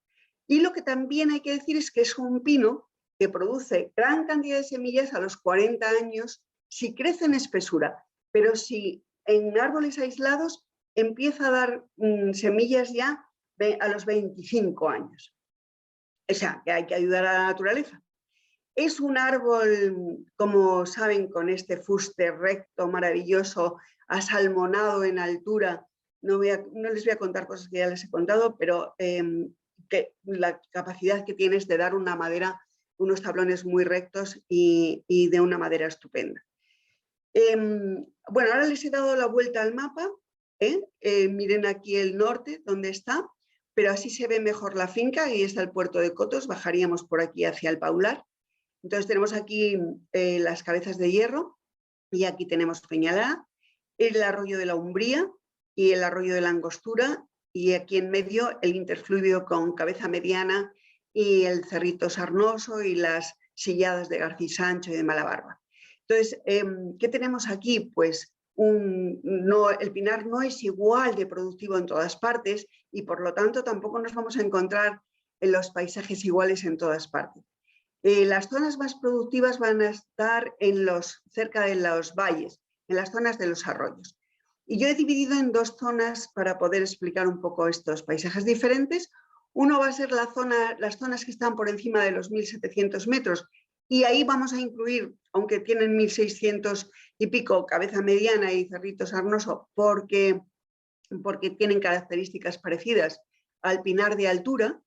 Y lo que también hay que decir es que es un pino que produce gran cantidad de semillas a los 40 años si crece en espesura, pero si en árboles aislados empieza a dar semillas ya a los 25 años. O sea, que hay que ayudar a la naturaleza. Es un árbol, como saben, con este fuste recto, maravilloso, asalmonado en altura. No les voy a contar cosas que ya les he contado, pero que la capacidad que tienes de dar una madera, unos tablones muy rectos y de una madera estupenda. Bueno, ahora les he dado la vuelta al mapa. Miren aquí el norte, donde está, pero así se ve mejor la finca. Ahí está el puerto de Cotos, bajaríamos por aquí hacia el Paular. Entonces tenemos aquí las Cabezas de Hierro y aquí tenemos Peñalá, el arroyo de la Umbría y el arroyo de la Angostura, y aquí en medio el interfluvio con Cabeza Mediana y el Cerrito Sarnoso y las silladas de García Sancho y de Malabarba. Entonces, ¿qué tenemos aquí? Pues el pinar no es igual de productivo en todas partes y por lo tanto tampoco nos vamos a encontrar en los paisajes iguales en todas partes. Las zonas más productivas van a estar cerca de los valles, en las zonas de los arroyos. Y yo he dividido en dos zonas para poder explicar un poco estos paisajes diferentes. Uno va a ser las zonas que están por encima de los 1.700 metros, y ahí vamos a incluir, aunque tienen 1.600 y pico, Cabeza Mediana y Cerrito Sarnoso, porque tienen características parecidas al pinar de altura.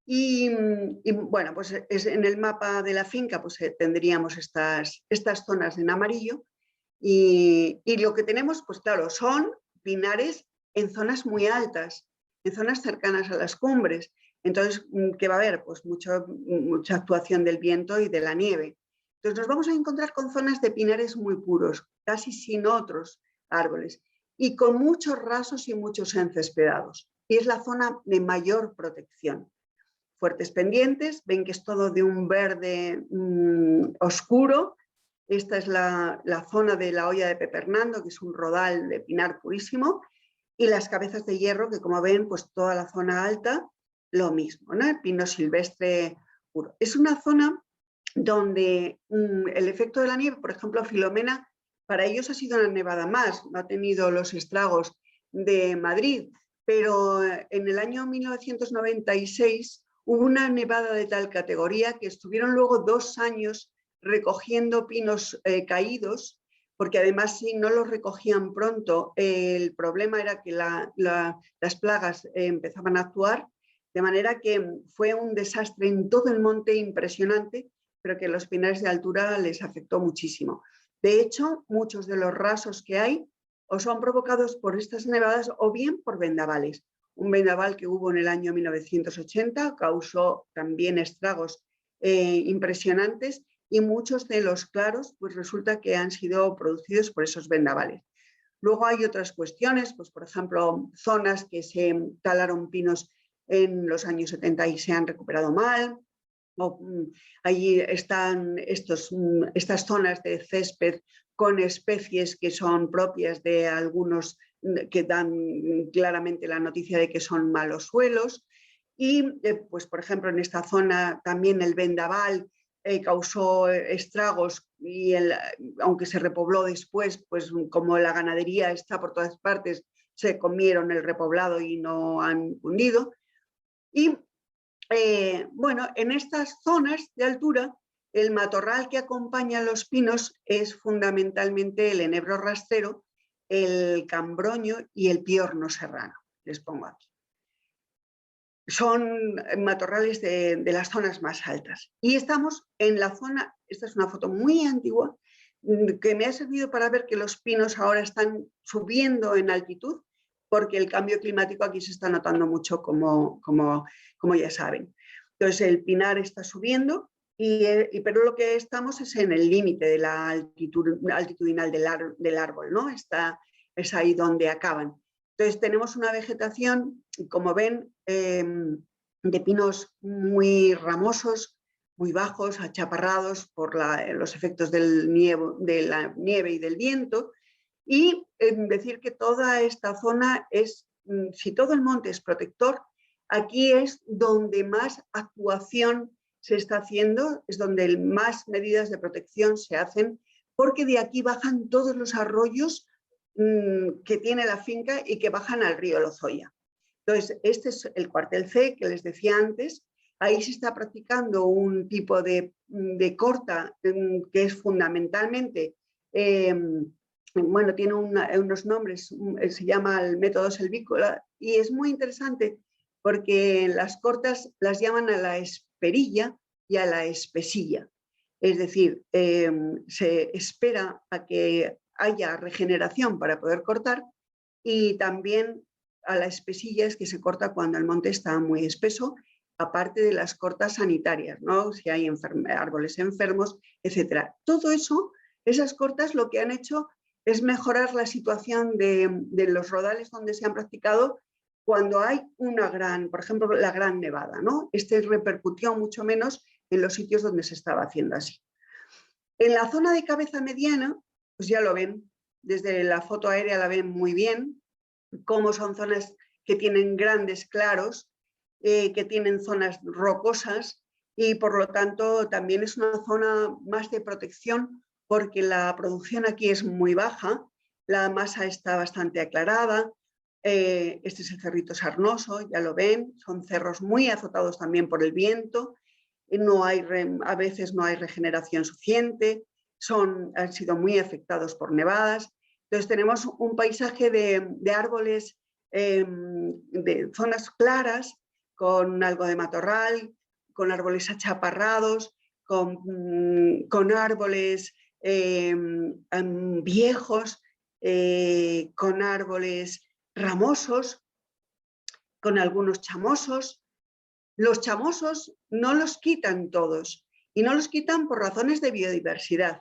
Y bueno, pues en el mapa de la finca pues tendríamos estas zonas en amarillo, y lo que tenemos, pues claro, son pinares en zonas muy altas, en zonas cercanas a las cumbres. Entonces, ¿qué va a haber? Pues mucha actuación del viento y de la nieve. Entonces nos vamos a encontrar con zonas de pinares muy puros, casi sin otros árboles, y con muchos rasos y muchos encespedados. Y es la zona de mayor protección. Fuertes pendientes, ven que es todo de un verde oscuro. Esta es la zona de la Hoya de Pepernando, que es un rodal de pinar purísimo, y las cabezas de hierro, que como ven, pues toda la zona alta, lo mismo, ¿no? El pino silvestre puro. Es una zona donde el efecto de la nieve, por ejemplo, Filomena, para ellos ha sido una nevada más, no ha tenido los estragos de Madrid, pero en el año 1996 hubo una nevada de tal categoría que estuvieron luego 2 años recogiendo pinos caídos, porque además si no los recogían pronto, el problema era que las plagas empezaban a actuar, de manera que fue un desastre en todo el monte impresionante, pero que los pinares de altura les afectó muchísimo. De hecho, muchos de los rasos que hay o son provocados por estas nevadas o bien por vendavales. Un vendaval que hubo en el año 1980 causó también estragos impresionantes, y muchos de los claros pues resulta que han sido producidos por esos vendavales. Luego hay otras cuestiones, pues por ejemplo, zonas que se talaron pinos en los años 70 y se han recuperado mal. Allí están estas zonas de césped con especies que son propias de algunos que dan claramente la noticia de que son malos suelos. Y pues por ejemplo en esta zona también el vendaval causó estragos y aunque se repobló después, pues como la ganadería está por todas partes, se comieron el repoblado y no han cundido. Y bueno, en estas zonas de altura, el matorral que acompaña a los pinos es fundamentalmente el enebro rastrero, el cambroño y el piorno serrano. Les pongo aquí. Son matorrales de las zonas más altas. Y estamos en la zona, esta es una foto muy antigua, que me ha servido para ver que los pinos ahora están subiendo en altitud, porque el cambio climático aquí se está notando mucho, como ya saben. Entonces el pinar está subiendo, pero lo que estamos es en el límite de la altitudinal del árbol, ¿no? Es ahí donde acaban. Entonces tenemos una vegetación, como ven, de pinos muy ramosos, muy bajos, achaparrados por los efectos de la nieve y del viento. Y decir que toda esta zona es, si todo el monte es protector, aquí es donde más actuación se está haciendo, es donde más medidas de protección se hacen, porque de aquí bajan todos los arroyos que tiene la finca y que bajan al río Lozoya. Entonces, este es el cuartel C que les decía antes. Ahí se está practicando un tipo de corta que es fundamentalmente, bueno, tiene unos nombres, se llama el método selvícola, y es muy interesante porque las cortas las llaman a la esperilla y a la espesilla. Es decir, se espera a que haya regeneración para poder cortar, y también a la espesilla es que se corta cuando el monte está muy espeso, aparte de las cortas sanitarias, ¿no? Si hay árboles enfermos, etc. Todo eso, esas cortas lo que han hecho es mejorar la situación de los rodales donde se han practicado cuando hay por ejemplo, la gran nevada, ¿no? Este repercutió mucho menos en los sitios donde se estaba haciendo así. En la zona de cabeza mediana, pues ya lo ven, desde la foto aérea la ven muy bien, cómo son zonas que tienen grandes claros, que tienen zonas rocosas, y por lo tanto también es una zona más de protección porque la producción aquí es muy baja, la masa está bastante aclarada. Este es el cerrito sarnoso, ya lo ven, son cerros muy azotados también por el viento, a veces no hay regeneración suficiente, han sido muy afectados por nevadas. Entonces tenemos un paisaje de árboles, de zonas claras, con algo de matorral, con árboles achaparrados, con árboles viejos, con árboles ramosos, con algunos chamosos, Los chamosos no los quitan todos y no los quitan por razones de biodiversidad.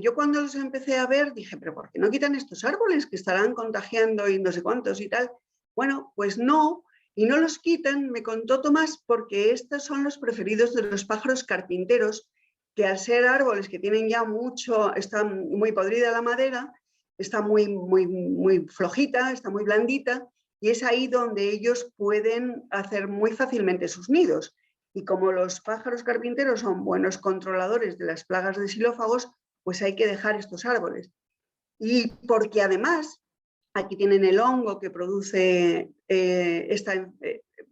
Yo cuando los empecé a ver dije, pero ¿por qué no quitan estos árboles que estarán contagiando y no sé cuántos y tal? Bueno, pues no, y no los quitan, me contó Tomás, porque estos son los preferidos de los pájaros carpinteros, que al ser árboles que tienen ya mucho, está muy podrida la madera, está muy flojita, está muy blandita, y es ahí donde ellos pueden hacer muy fácilmente sus nidos. Y como los pájaros carpinteros son buenos controladores de las plagas de xilófagos, pues hay que dejar estos árboles. Y porque además aquí tienen el hongo que produce esta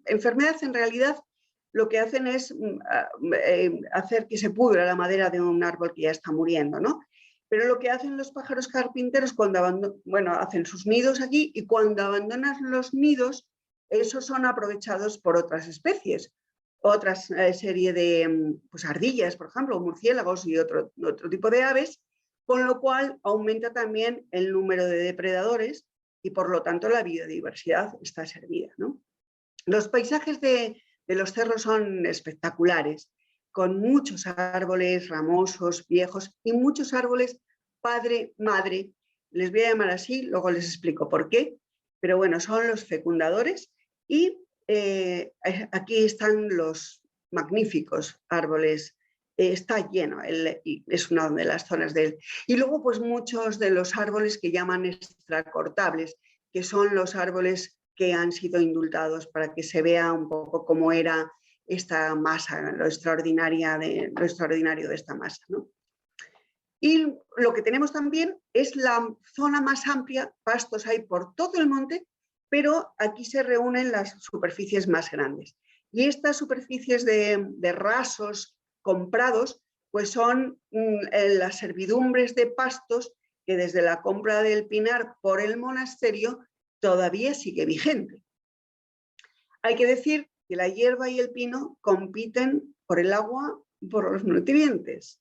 enfermedad, en realidad lo que hacen es hacer que se pudra la madera de un árbol que ya está muriendo, ¿no? Pero lo que hacen los pájaros carpinteros cuando hacen sus nidos aquí, y cuando abandonan los nidos, esos son aprovechados por otras especies, otras serie de pues, ardillas, por ejemplo, murciélagos y otro tipo de aves, con lo cual aumenta también el número de depredadores y por lo tanto la biodiversidad está servida, ¿no? Los paisajes de los cerros son espectaculares, con muchos árboles ramosos, viejos y muchos árboles padre-madre. Les voy a llamar así, luego les explico por qué, pero bueno, son los fecundadores y aquí están los magníficos árboles. Está lleno, es una de las zonas de él. Y luego pues muchos de los árboles que llaman extracortables, que son los árboles que han sido indultados para que se vea un poco cómo era esta masa, lo extraordinario de esta masa, ¿no? Y lo que tenemos también es la zona más amplia, pastos hay por todo el monte, pero aquí se reúnen las superficies más grandes. Y estas superficies de rasos comprados, pues son las servidumbres de pastos que desde la compra del pinar por el monasterio todavía sigue vigente. Hay que decir que la hierba y el pino compiten por el agua y por los nutrientes.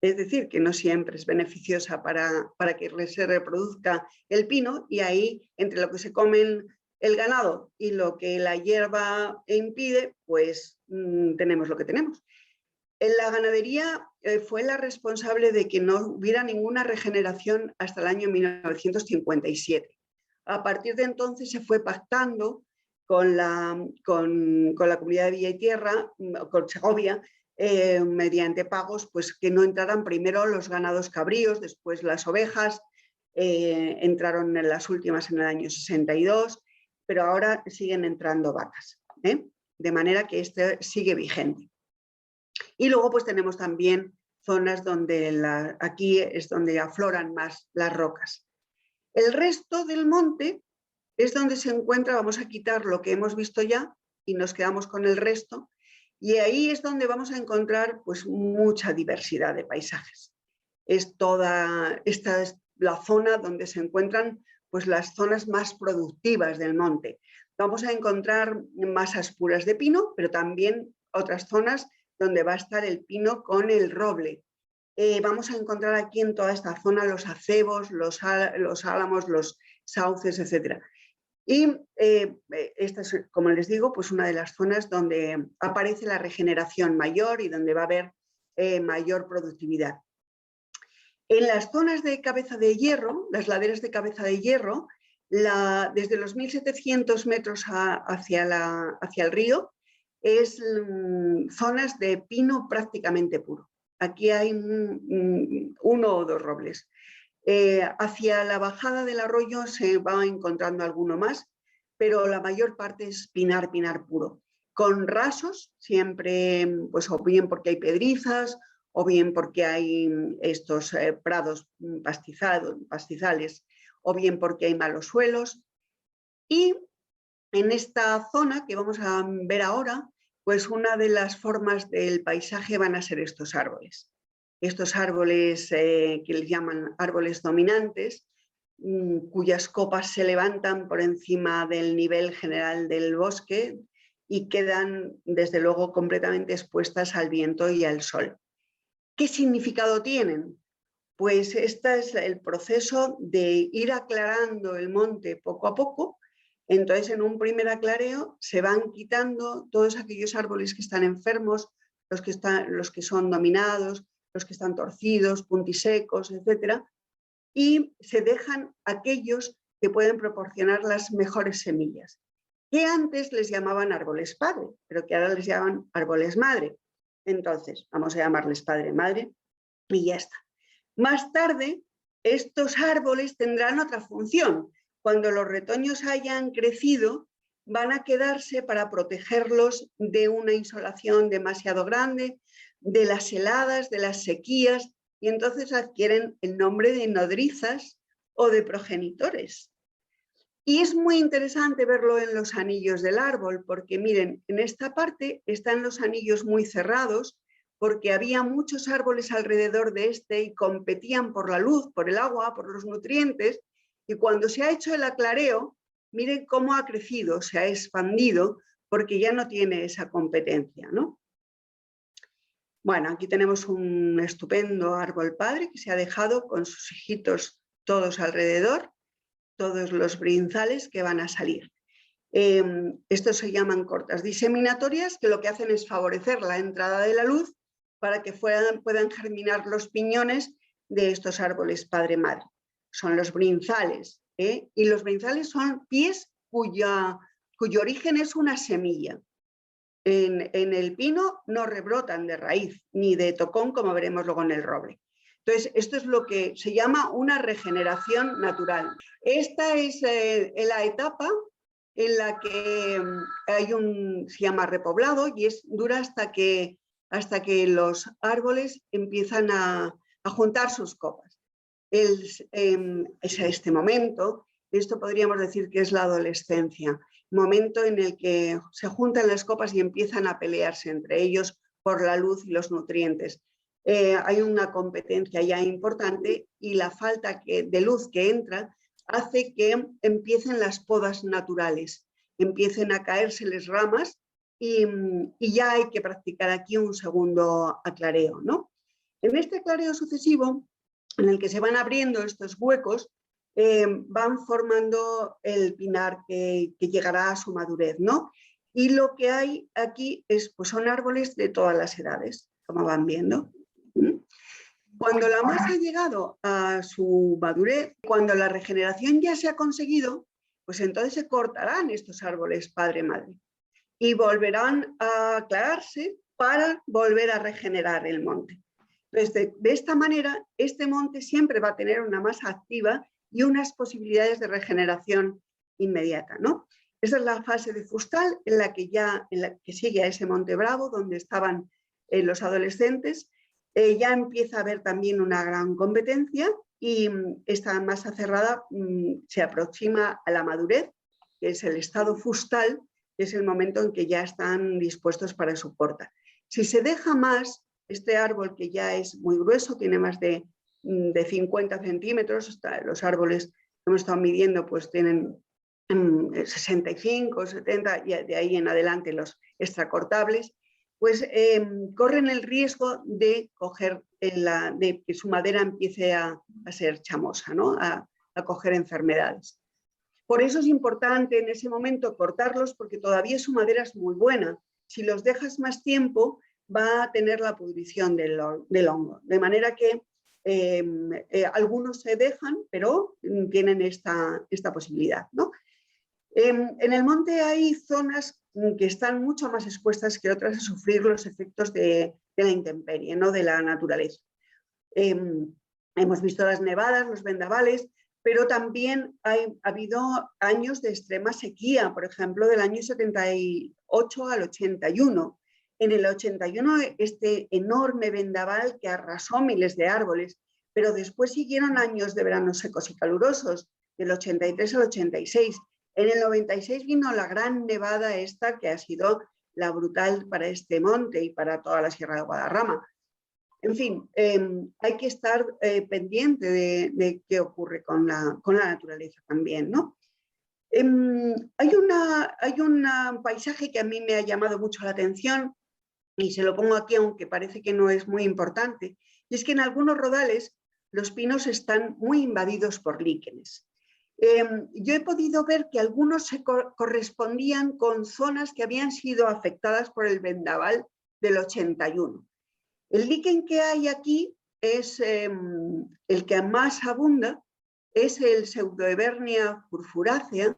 Es decir, que no siempre es beneficiosa para que se reproduzca el pino, y ahí, entre lo que se comen el ganado y lo que la hierba impide, pues tenemos lo que tenemos. La ganadería fue la responsable de que no hubiera ninguna regeneración hasta el año 1957. A partir de entonces se fue pactando con la Comunidad de Villa y Tierra, con Segovia, mediante pagos, pues que no entraran primero los ganados cabríos, después las ovejas, entraron en las últimas en el año 62, pero ahora siguen entrando vacas, de manera que este sigue vigente. Y luego pues tenemos también zonas donde aquí es donde afloran más las rocas. El resto del monte es donde se encuentra, vamos a quitar lo que hemos visto ya y nos quedamos con el resto, y ahí es donde vamos a encontrar pues mucha diversidad de paisajes. Esta es la zona donde se encuentran pues las zonas más productivas del monte. Vamos a encontrar masas puras de pino, pero también otras zonas donde va a estar el pino con el roble. Vamos a encontrar aquí en toda esta zona los acebos, los álamos, los sauces, etc. Y esta es, como les digo, pues una de las zonas donde aparece la regeneración mayor y donde va a haber mayor productividad. En las zonas de cabeza de hierro, las laderas de cabeza de hierro, desde los 1700 metros hacia el río, es zonas de pino prácticamente puro. Aquí hay uno o dos robles. Hacia la bajada del arroyo se va encontrando alguno más, pero la mayor parte es pinar puro, con rasos, siempre, pues o bien porque hay pedrizas, o bien porque hay estos prados pastizales, o bien porque hay malos suelos. Y en esta zona que vamos a ver ahora, pues una de las formas del paisaje van a ser estos árboles. Estos árboles que les llaman árboles dominantes, cuyas copas se levantan por encima del nivel general del bosque y quedan, desde luego, completamente expuestas al viento y al sol. ¿Qué significado tienen? Pues este es el proceso de ir aclarando el monte poco a poco, Entonces, en un primer aclareo se van quitando todos aquellos árboles que están enfermos, los que son dominados, los que están torcidos, puntisecos, etc. Y se dejan aquellos que pueden proporcionar las mejores semillas, que antes les llamaban árboles padre, pero que ahora les llaman árboles madre. Entonces, vamos a llamarles padre-madre y ya está. Más tarde, estos árboles tendrán otra función. Cuando los retoños hayan crecido, van a quedarse para protegerlos de una insolación demasiado grande, de las heladas, de las sequías, y entonces adquieren el nombre de nodrizas o de progenitores. Y es muy interesante verlo en los anillos del árbol, porque miren, en esta parte están los anillos muy cerrados, porque había muchos árboles alrededor de este y competían por la luz, por el agua, por los nutrientes, y cuando se ha hecho el aclareo, miren cómo ha crecido, se ha expandido, porque ya no tiene esa competencia, ¿no? Bueno, aquí tenemos un estupendo árbol padre que se ha dejado con sus hijitos todos alrededor, todos los brinzales que van a salir. Estos se llaman cortas diseminatorias, que lo que hacen es favorecer la entrada de la luz para que puedan germinar los piñones de estos árboles padre-madre. Son los brinzales, y los brinzales son pies cuyo origen es una semilla. En el pino no rebrotan de raíz ni de tocón, como veremos luego en el roble. Entonces, esto es lo que se llama una regeneración natural. Esta es la etapa en la que se llama repoblado y dura hasta que los árboles empiezan a juntar sus copas. Es este momento, esto podríamos decir que es la adolescencia, momento en el que se juntan las copas y empiezan a pelearse entre ellos por la luz y los nutrientes. Hay una competencia ya importante y la falta de luz que entra hace que empiecen las podas naturales, empiecen a caérseles ramas y ya hay que practicar aquí un segundo aclareo, ¿no? En este aclareo sucesivo, en el que se van abriendo estos huecos, van formando el pinar que llegará a su madurez, ¿no? Y lo que hay aquí pues son árboles de todas las edades, como van viendo. Cuando la masa ha llegado a su madurez, cuando la regeneración ya se ha conseguido, pues entonces se cortarán estos árboles padre-madre y volverán a aclararse para volver a regenerar el monte. Entonces, de esta manera, este monte siempre va a tener una masa activa y unas posibilidades de regeneración inmediata, ¿no? Esa es la fase de fustal en la que sigue a ese monte bravo, donde estaban los adolescentes. Ya empieza a haber también una gran competencia y esta masa cerrada se aproxima a la madurez, que es el estado fustal, que es el momento en que ya están dispuestos para su corta. Si se deja más, este árbol que ya es muy grueso, tiene más de 50 centímetros, los árboles que hemos estado midiendo pues tienen 65, 70 y de ahí en adelante los extracortables, pues corren el riesgo de de que su madera empiece a ser chamosa, ¿no? a coger enfermedades. Por eso es importante en ese momento cortarlos, porque todavía su madera es muy buena. Si los dejas más tiempo, va a tener la pudrición del hongo. De manera que algunos se dejan, pero tienen esta posibilidad, ¿no? En el monte hay zonas que están mucho más expuestas que otras a sufrir los efectos de la intemperie, ¿no? De la naturaleza. Hemos visto las nevadas, los vendavales, pero también ha habido años de extrema sequía, por ejemplo, del año 78 al 81. En el 81 este enorme vendaval que arrasó miles de árboles, pero después siguieron años de veranos secos y calurosos, del 83 al 86. En el 96 vino la gran nevada esta que ha sido la brutal para este monte y para toda la Sierra de Guadarrama. En fin, hay que estar pendiente de qué ocurre con la naturaleza también, ¿no? Hay un paisaje que a mí me ha llamado mucho la atención y se lo pongo aquí aunque parece que no es muy importante, y es que en algunos rodales los pinos están muy invadidos por líquenes. Yo he podido ver que algunos se correspondían con zonas que habían sido afectadas por el vendaval del 81. El líquen que hay aquí es el que más abunda, es el Pseudoebernia furfurácea,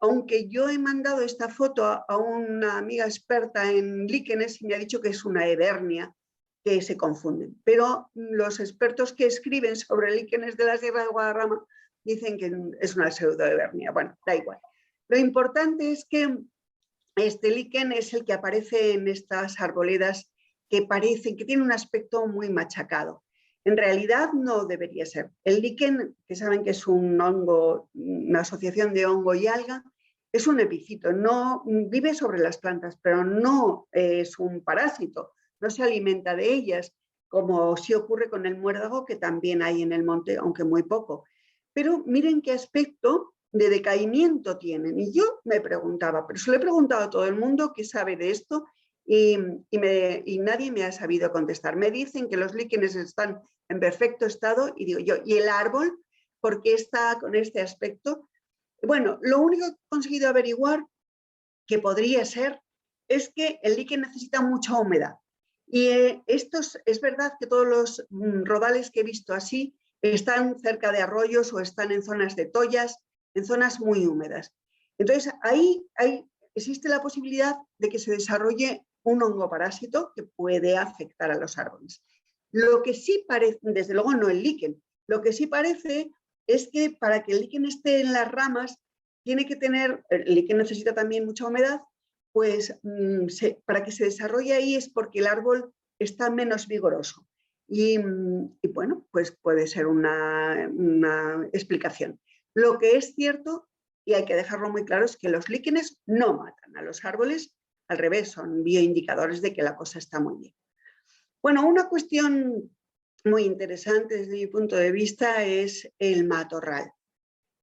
aunque yo he mandado esta foto a una amiga experta en líquenes y me ha dicho que es una ebernia, que se confunden. Pero los expertos que escriben sobre líquenes de la Sierra de Guadarrama dicen que es una pseudoebernia. Bueno, da igual. Lo importante es que este líquen es el que aparece en estas arboledas que parecen que tiene un aspecto muy machacado. En realidad no debería ser. El líquen, que saben que es un hongo, una asociación de hongo y alga, es un epífito, no vive sobre las plantas, pero no es un parásito, no se alimenta de ellas, como sí ocurre con el muérdago, que también hay en el monte, aunque muy poco. Pero miren qué aspecto de decaimiento tienen. Y yo me preguntaba, pero se lo he preguntado a todo el mundo que sabe de esto y nadie me ha sabido contestar. Me dicen que los líquenes están en perfecto estado y digo yo, ¿y el árbol por qué está con este aspecto? Bueno, lo único que he conseguido averiguar que podría ser es que el líquen necesita mucha humedad. Y es verdad que todos los rodales que he visto así están cerca de arroyos o están en zonas de toyas, en zonas muy húmedas. Entonces, ahí existe la posibilidad de que se desarrolle un hongo parásito que puede afectar a los árboles. Lo que sí parece, desde luego no el líquen, lo que sí parece es que para que el líquen esté en las ramas, tiene que tener, el líquen necesita también mucha humedad, pues para que se desarrolle ahí es porque el árbol está menos vigoroso. Y bueno, pues puede ser una explicación. Lo que es cierto, y hay que dejarlo muy claro, es que los líquenes no matan a los árboles, al revés, son bioindicadores de que la cosa está muy bien. Bueno, una cuestión muy interesante desde mi punto de vista es el matorral.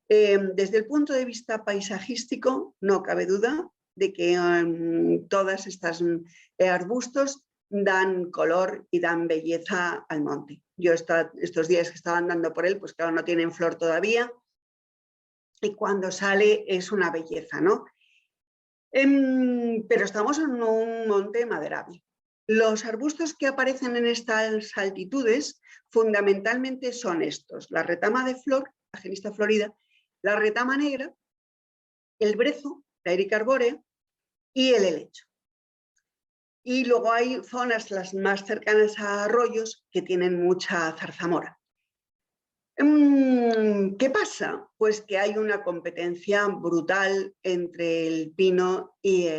Desde el punto de vista paisajístico, no cabe duda de que todas estas arbustos dan color y dan belleza al monte. Yo estos días que estaba andando por él, pues claro, no tienen flor todavía y cuando sale es una belleza, ¿no? Pero estamos en un monte maderable. Los arbustos que aparecen en estas altitudes fundamentalmente son estos: la retama de flor, la Genista florida, la retama negra, el brezo, la Erica arbórea y el helecho. Y luego hay zonas, las más cercanas a arroyos, que tienen mucha zarzamora. ¿Qué pasa? Pues que hay una competencia brutal entre el pino y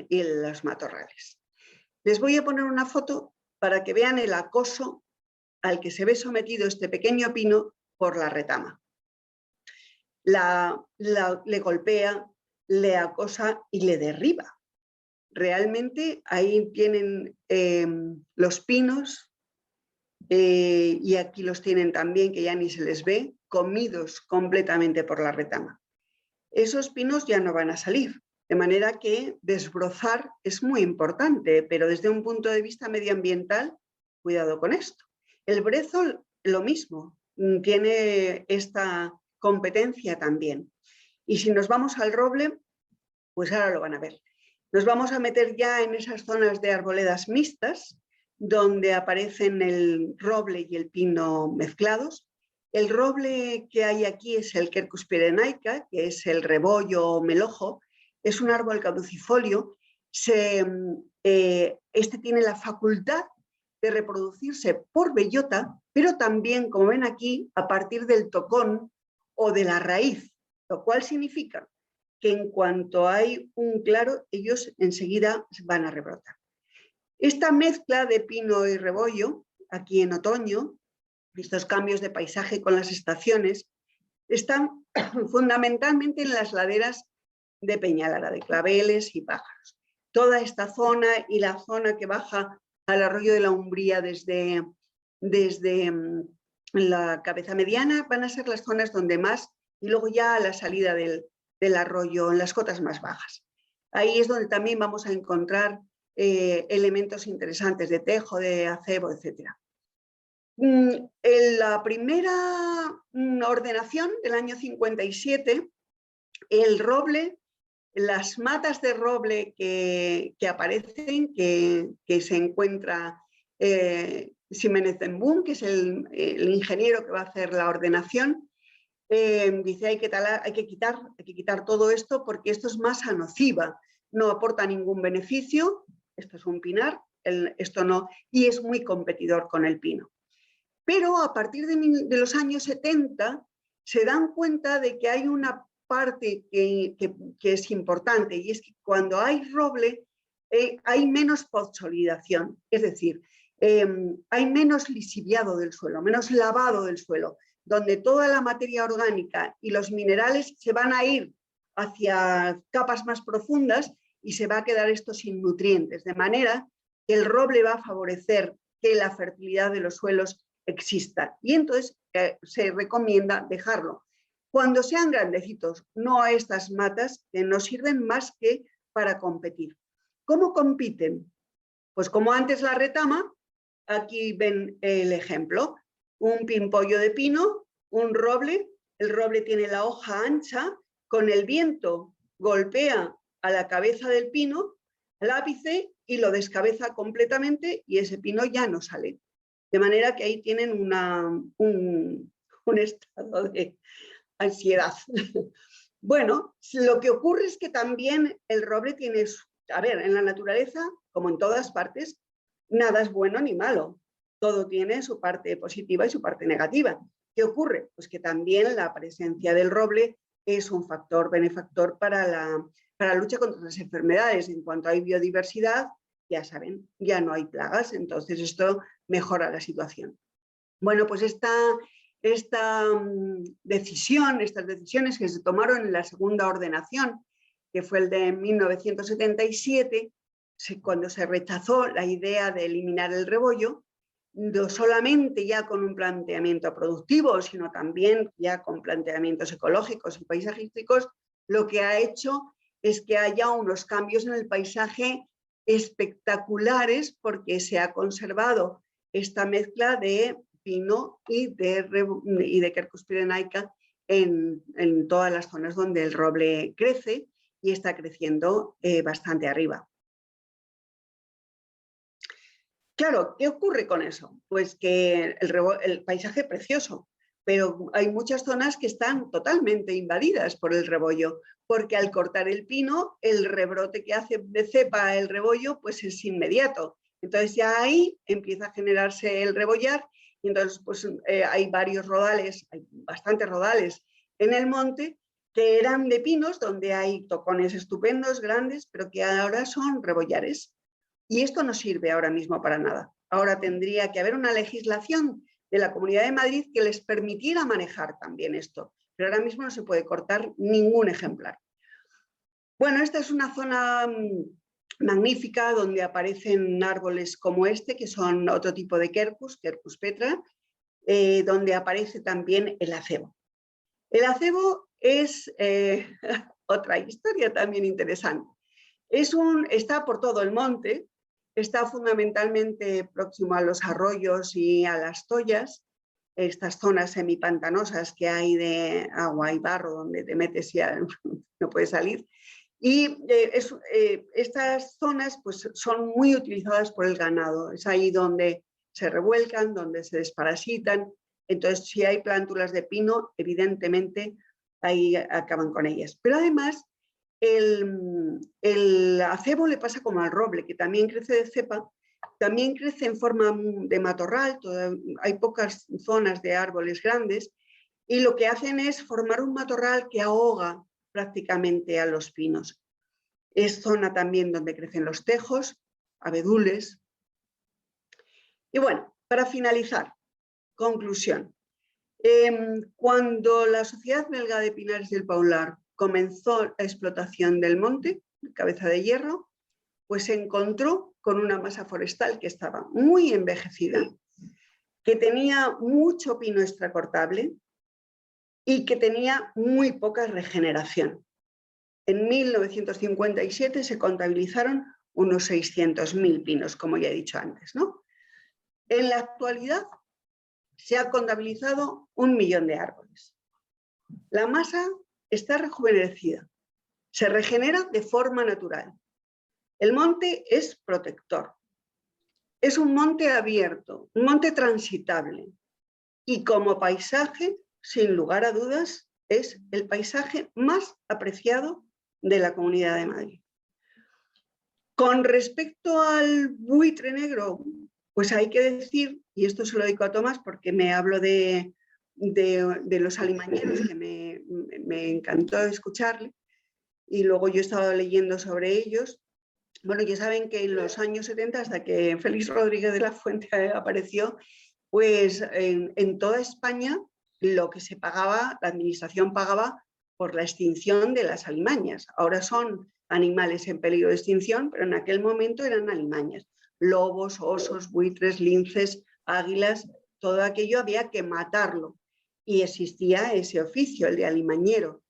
los matorrales. Les voy a poner una foto para que vean el acoso al que se ve sometido este pequeño pino por la retama. Le golpea, le acosa y le derriba. Realmente ahí tienen los pinos, y aquí los tienen también, que ya ni se les ve, comidos completamente por la retama. Esos pinos ya no van a salir, de manera que desbrozar es muy importante, pero desde un punto de vista medioambiental, cuidado con esto. El brezo, lo mismo, tiene esta competencia también. Y si nos vamos al roble, pues ahora lo van a ver. Nos vamos a meter ya en esas zonas de arboledas mixtas, donde aparecen el roble y el pino mezclados. El roble que hay aquí es el Quercus pyrenaica, que es el rebollo melojo. Es un árbol caducifolio. Este tiene la facultad de reproducirse por bellota, pero también, como ven aquí, a partir del tocón o de la raíz, lo cual significa que en cuanto hay un claro, ellos enseguida van a rebrotar. Esta mezcla de pino y rebollo, aquí en otoño, estos cambios de paisaje con las estaciones, están fundamentalmente en las laderas de Peñalara, de claveles y pájaros. Toda esta zona y la zona que baja al arroyo de la Umbría desde la cabeza mediana van a ser las zonas donde más, y luego ya a la salida del arroyo en las cotas más bajas. Ahí es donde también vamos a encontrar elementos interesantes de tejo, de acebo, etc. En la primera ordenación del año 57, el roble, las matas de roble que aparecen, que se encuentra Ximénez de Embún, que es el ingeniero que va a hacer la ordenación, dice hay que quitar todo esto porque esto es masa nociva, no aporta ningún beneficio, esto es un pinar, esto no, y es muy competidor con el pino. Pero a partir de los años 70 se dan cuenta de que hay una parte que es importante, y es que cuando hay roble hay menos podsolidación, es decir, hay menos lisiviado del suelo, menos lavado del suelo, donde toda la materia orgánica y los minerales se van a ir hacia capas más profundas y se va a quedar esto sin nutrientes, de manera que el roble va a favorecer que la fertilidad de los suelos exista, y entonces se recomienda dejarlo. Cuando sean grandecitos, no a estas matas que no sirven más que para competir. ¿Cómo compiten? Pues como antes la retama, aquí ven el ejemplo, un pimpollo de pino, un roble, el roble tiene la hoja ancha, con el viento golpea a la cabeza del pino, al ápice, y lo descabeza completamente y ese pino ya no sale. De manera que ahí tienen un estado de ansiedad. Bueno, lo que ocurre es que también el roble tiene, a ver, en la naturaleza, como en todas partes, nada es bueno ni malo. Todo tiene su parte positiva y su parte negativa. ¿Qué ocurre? Pues que también la presencia del roble es un factor benefactor para la lucha contra las enfermedades. En cuanto hay biodiversidad, ya saben, ya no hay plagas, entonces esto mejora la situación. Bueno, pues estas decisiones que se tomaron en la segunda ordenación, que fue el de 1977, cuando se rechazó la idea de eliminar el rebollo, no solamente ya con un planteamiento productivo, sino también ya con planteamientos ecológicos y paisajísticos, lo que ha hecho es que haya unos cambios en el paisaje espectaculares, porque se ha conservado esta mezcla de pino y de Quercus pyrenaica en todas las zonas donde el roble crece, y está creciendo bastante arriba. Claro, ¿qué ocurre con eso? Pues que el paisaje es precioso, pero hay muchas zonas que están totalmente invadidas por el rebollo, porque al cortar el pino, el rebrote que hace de cepa el rebollo pues es inmediato. Entonces ya ahí empieza a generarse el rebollar, y entonces pues hay varios rodales, hay bastantes rodales en el monte que eran de pinos, donde hay tocones estupendos, grandes, pero que ahora son rebollares. Y esto no sirve ahora mismo para nada. Ahora tendría que haber una legislación de la Comunidad de Madrid que les permitiera manejar también esto, pero ahora mismo no se puede cortar ningún ejemplar. Bueno, esta es una zona magnífica donde aparecen árboles como este, que son otro tipo de Quercus petra, donde aparece también el acebo. El acebo es otra historia también interesante. Está por todo el monte, está fundamentalmente próximo a los arroyos y a las toyas, estas zonas semipantanosas que hay de agua y barro donde te metes y ya no puedes salir. Y estas zonas pues, son muy utilizadas por el ganado, es ahí donde se revuelcan, donde se desparasitan. Entonces, si hay plántulas de pino, evidentemente ahí acaban con ellas. Pero además, el acebo le pasa como al roble, que también crece de cepa, también crece en forma de matorral, hay pocas zonas de árboles grandes, y lo que hacen es formar un matorral que ahoga prácticamente a los pinos. Es zona también donde crecen los tejos, abedules. Y bueno, para finalizar, conclusión. Cuando la Sociedad Belga de Pinares del Paular comenzó la explotación del monte, Cabeza de Hierro, pues se encontró con una masa forestal que estaba muy envejecida, que tenía mucho pino extracortable y que tenía muy poca regeneración. En 1957 se contabilizaron unos 600.000 pinos, como ya he dicho antes, ¿no? En la actualidad se ha contabilizado 1 millón de árboles. La masa está rejuvenecida, se regenera de forma natural. El monte es protector, es un monte abierto, un monte transitable y como paisaje, sin lugar a dudas, es el paisaje más apreciado de la Comunidad de Madrid. Con respecto al buitre negro, pues hay que decir, y esto se lo dedico a Tomás porque me hablo de los alimañeros, que me encantó escucharle, y luego yo he estado leyendo sobre ellos. Bueno, ya saben que en los años 70, hasta que Félix Rodríguez de la Fuente apareció, pues en toda España lo que se pagaba, la administración pagaba por la extinción de las alimañas. Ahora son animales en peligro de extinción, pero en aquel momento eran alimañas. Lobos, osos, buitres, linces, águilas, todo aquello había que matarlo. Y existía ese oficio, el de alimañero.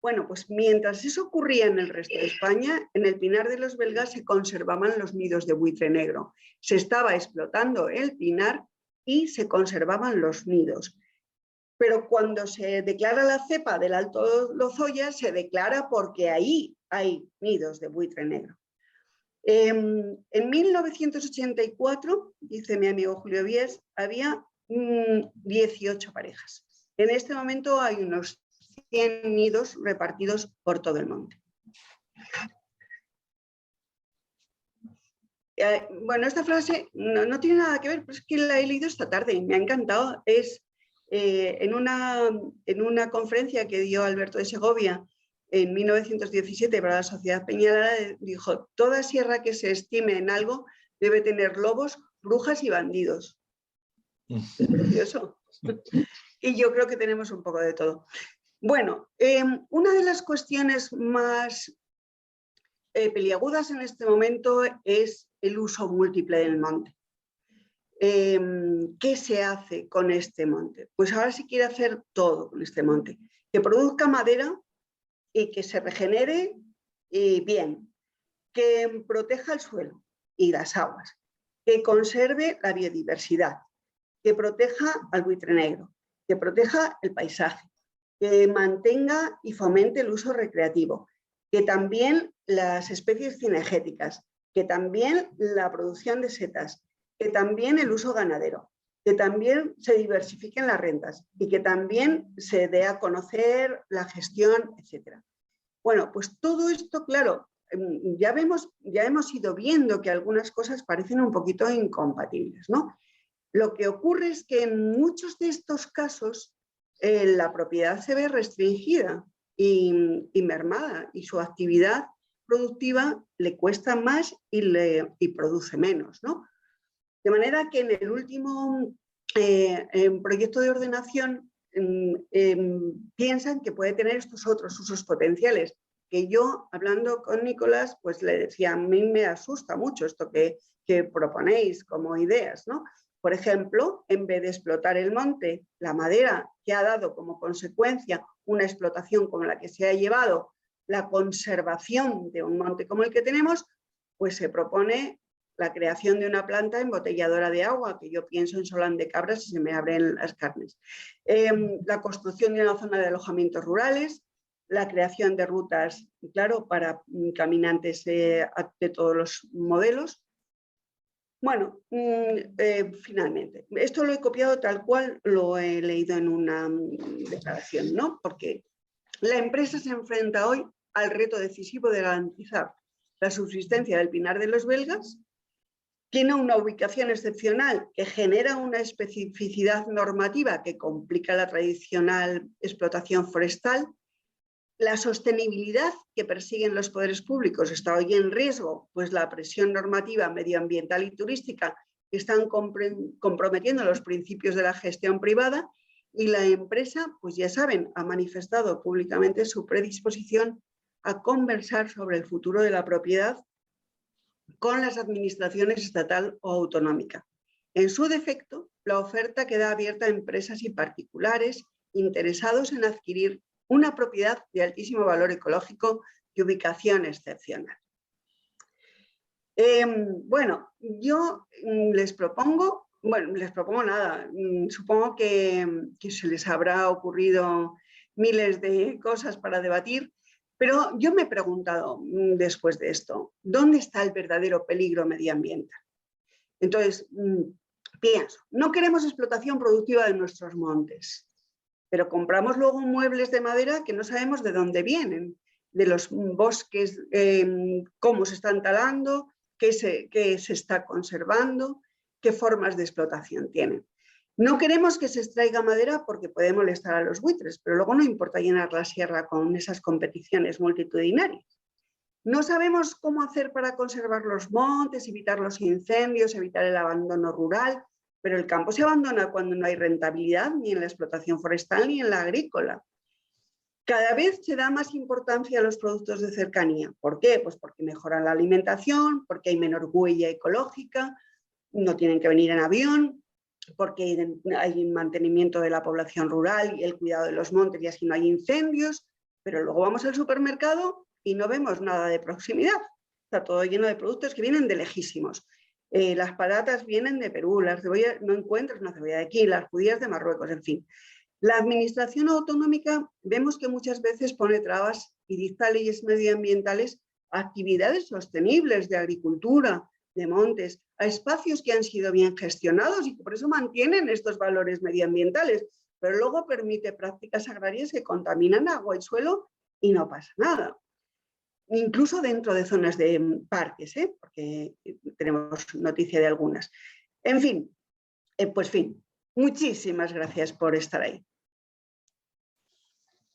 Bueno, pues mientras eso ocurría en el resto de España, en el Pinar de los Belgas se conservaban los nidos de buitre negro. Se estaba explotando el pinar y se conservaban los nidos. Pero cuando se declara la cepa del Alto Lozoya, se declara porque ahí hay nidos de buitre negro. En 1984, dice mi amigo Julio Vies, había 18 parejas. En este momento hay unos 100 nidos repartidos por todo el monte. Bueno, esta frase no tiene nada que ver, pero es que la he leído esta tarde y me ha encantado. Es en una conferencia que dio Alberto de Segovia en 1917 para la Sociedad Peñalara, dijo: toda sierra que se estime en algo debe tener lobos, brujas y bandidos. Es precioso. Y yo creo que tenemos un poco de todo. Bueno, una de las cuestiones más peliagudas en este momento es el uso múltiple del monte. ¿Qué se hace con este monte? Pues ahora se quiere hacer todo con este monte, que produzca madera y que se regenere bien, que proteja el suelo y las aguas, que conserve la biodiversidad, que proteja al buitre negro, que proteja el paisaje, que mantenga y fomente el uso recreativo, que también las especies cinegéticas, que también la producción de setas, que también el uso ganadero, que también se diversifiquen las rentas y que también se dé a conocer la gestión, etc. Bueno, pues todo esto, claro, ya hemos ido viendo que algunas cosas parecen un poquito incompatibles, ¿no? Lo que ocurre es que en muchos de estos casos la propiedad se ve restringida y mermada y su actividad productiva le cuesta más y produce menos, ¿no? De manera que en el último proyecto de ordenación piensan que puede tener estos otros usos potenciales, que yo, hablando con Nicolás, pues le decía: a mí me asusta mucho esto que proponéis como ideas, ¿no? Por ejemplo, en vez de explotar el monte, la madera, que ha dado como consecuencia una explotación como la que se ha llevado la conservación de un monte como el que tenemos, pues se propone la creación de una planta embotelladora de agua, que yo pienso en Solán de Cabras y se me abren las carnes. La construcción de una zona de alojamientos rurales, la creación de rutas, claro, para caminantes de todos los modelos. Bueno, finalmente, esto lo he copiado tal cual lo he leído en una declaración, ¿no? Porque la empresa se enfrenta hoy al reto decisivo de garantizar la subsistencia del Pinar de los Belgas. Tiene una ubicación excepcional que genera una especificidad normativa que complica la tradicional explotación forestal. La sostenibilidad que persiguen los poderes públicos está hoy en riesgo, pues la presión normativa medioambiental y turística están comprometiendo los principios de la gestión privada, y la empresa, pues ya saben, ha manifestado públicamente su predisposición a conversar sobre el futuro de la propiedad con las administraciones estatal o autonómica. En su defecto, la oferta queda abierta a empresas y particulares interesados en adquirir una propiedad de altísimo valor ecológico y ubicación excepcional. Bueno, yo les propongo Bueno, les propongo nada. Supongo que se les habrá ocurrido miles de cosas para debatir, pero yo me he preguntado después de esto, ¿dónde está el verdadero peligro medioambiental? Entonces, pienso, no queremos explotación productiva de nuestros montes, pero compramos luego muebles de madera que no sabemos de dónde vienen, de los bosques, cómo se están talando, qué se está conservando, qué formas de explotación tienen. No queremos que se extraiga madera porque puede molestar a los buitres, pero luego no importa llenar la sierra con esas competiciones multitudinarias. No sabemos cómo hacer para conservar los montes, evitar los incendios, evitar el abandono rural, pero el campo se abandona cuando no hay rentabilidad ni en la explotación forestal ni en la agrícola. Cada vez se da más importancia a los productos de cercanía. ¿Por qué? Pues porque mejoran la alimentación, porque hay menor huella ecológica, no tienen que venir en avión, porque hay mantenimiento de la población rural y el cuidado de los montes y así no hay incendios, pero luego vamos al supermercado y no vemos nada de proximidad. Está todo lleno de productos que vienen de lejísimos. Las patatas vienen de Perú, las cebollas, no encuentras una cebolla de aquí, las judías de Marruecos, en fin. La administración autonómica vemos que muchas veces pone trabas y dicta leyes medioambientales a actividades sostenibles de agricultura, de montes, a espacios que han sido bien gestionados y que por eso mantienen estos valores medioambientales, pero luego permite prácticas agrarias que contaminan agua y suelo y no pasa nada. Incluso dentro de zonas de parques, porque tenemos noticia de algunas. En fin, muchísimas gracias por estar ahí.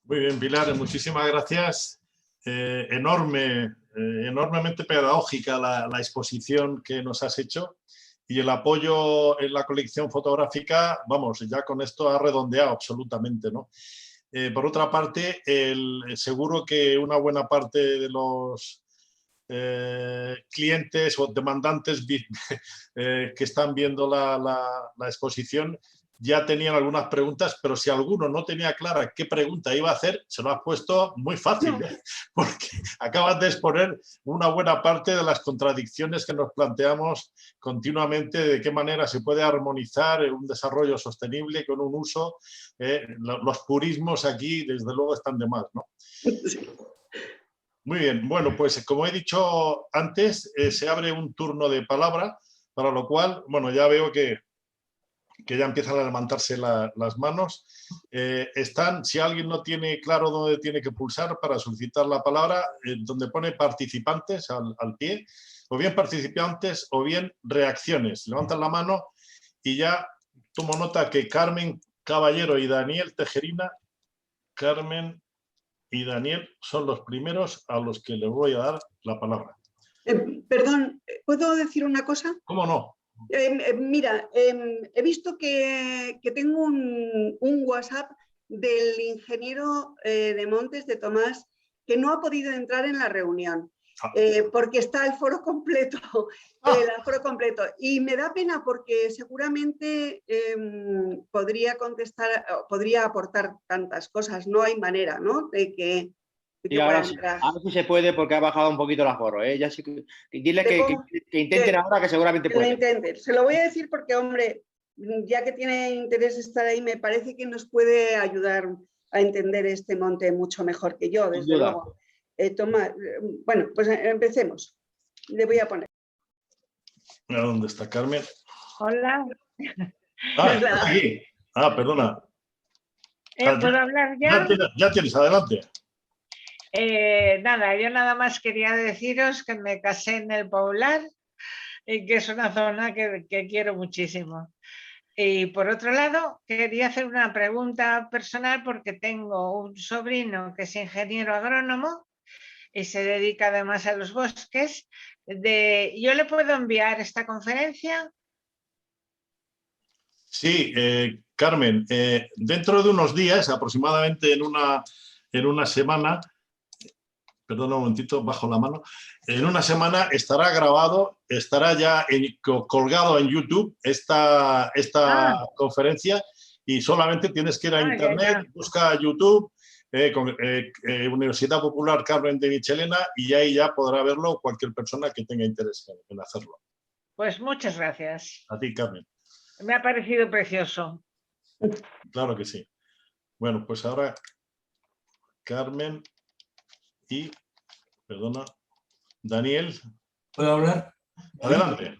Muy bien, Pilar, muchísimas gracias. Enormemente pedagógica la exposición que nos has hecho y el apoyo en la colección fotográfica, vamos, ya con esto ha redondeado absolutamente, ¿no? Por otra parte, seguro que una buena parte de los clientes o demandantes que están viendo la exposición ya tenían algunas preguntas, pero si alguno no tenía clara qué pregunta iba a hacer, se lo has puesto muy fácil, porque acabas de exponer una buena parte de las contradicciones que nos planteamos continuamente, de qué manera se puede armonizar un desarrollo sostenible con un uso. Los purismos aquí, desde luego, están de más, ¿no? Muy bien, bueno, pues como he dicho antes, se abre un turno de palabra, para lo cual, bueno, ya veo que ya empiezan a levantarse las manos. Si alguien no tiene claro dónde tiene que pulsar para solicitar la palabra, donde pone participantes al pie, o bien participantes o bien reacciones. Levantan la mano y ya tomo nota que Carmen Caballero y Daniel Tejerina, Carmen y Daniel son los primeros a los que les voy a dar la palabra. Perdón, ¿puedo decir una cosa? ¿Cómo no? Mira, he visto que tengo un WhatsApp del ingeniero de Montes, de Tomás, que no ha podido entrar en la reunión porque está el foro completo, y me da pena porque seguramente podría contestar, podría aportar tantas cosas, no hay manera, ¿no? De que y ahora sí se puede porque ha bajado un poquito el aforo, ya sí dile que intenten ahora, que seguramente pueden. Intenten. Se lo voy a decir porque, hombre, ya que tiene interés estar ahí, me parece que nos puede ayudar a entender este monte mucho mejor que yo, desde luego. Bueno, pues empecemos. Le voy a poner. ¿Dónde está Carmen? Hola. Aquí. Perdona. ¿Puedo hablar ya? Ya tienes, adelante. Nada, yo nada más quería deciros que me casé en el Poblar y que es una zona que quiero muchísimo. Y por otro lado, quería hacer una pregunta personal porque tengo un sobrino que es ingeniero agrónomo y se dedica además a los bosques. ¿Yo le puedo enviar esta conferencia? Sí, Carmen, dentro de unos días, aproximadamente en una semana, perdona un momentito, bajo la mano, en una semana estará grabado, estará ya colgado en YouTube esta conferencia y solamente tienes que ir a internet, busca YouTube, Universidad Popular Carmen de Michelena y ahí ya podrá verlo cualquier persona que tenga interés en hacerlo. Pues muchas gracias. A ti, Carmen. Me ha parecido precioso. Claro que sí. Bueno, pues ahora Carmen y, perdona, Daniel. ¿Puedo hablar? Adelante.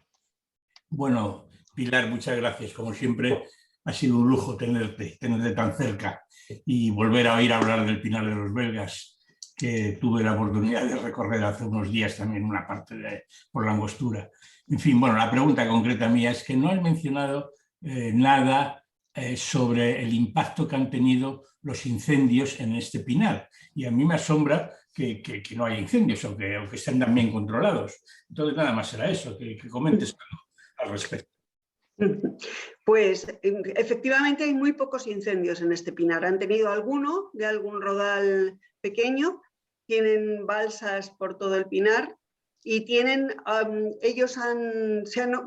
Bueno, Pilar, muchas gracias. Como siempre, ha sido un lujo tenerte tan cerca y volver a oír hablar del Pinar de los Belgas, que tuve la oportunidad de recorrer hace unos días también una parte por la Angostura. En fin, bueno, la pregunta concreta mía es que no has mencionado nada sobre el impacto que han tenido los incendios en este pinar. Y a mí me asombra que no haya incendios, aunque estén tan bien controlados. Entonces, nada más era eso, que comentes al respecto. Pues efectivamente hay muy pocos incendios en este pinar. Han tenido alguno de algún rodal pequeño, tienen balsas por todo el pinar y tienen,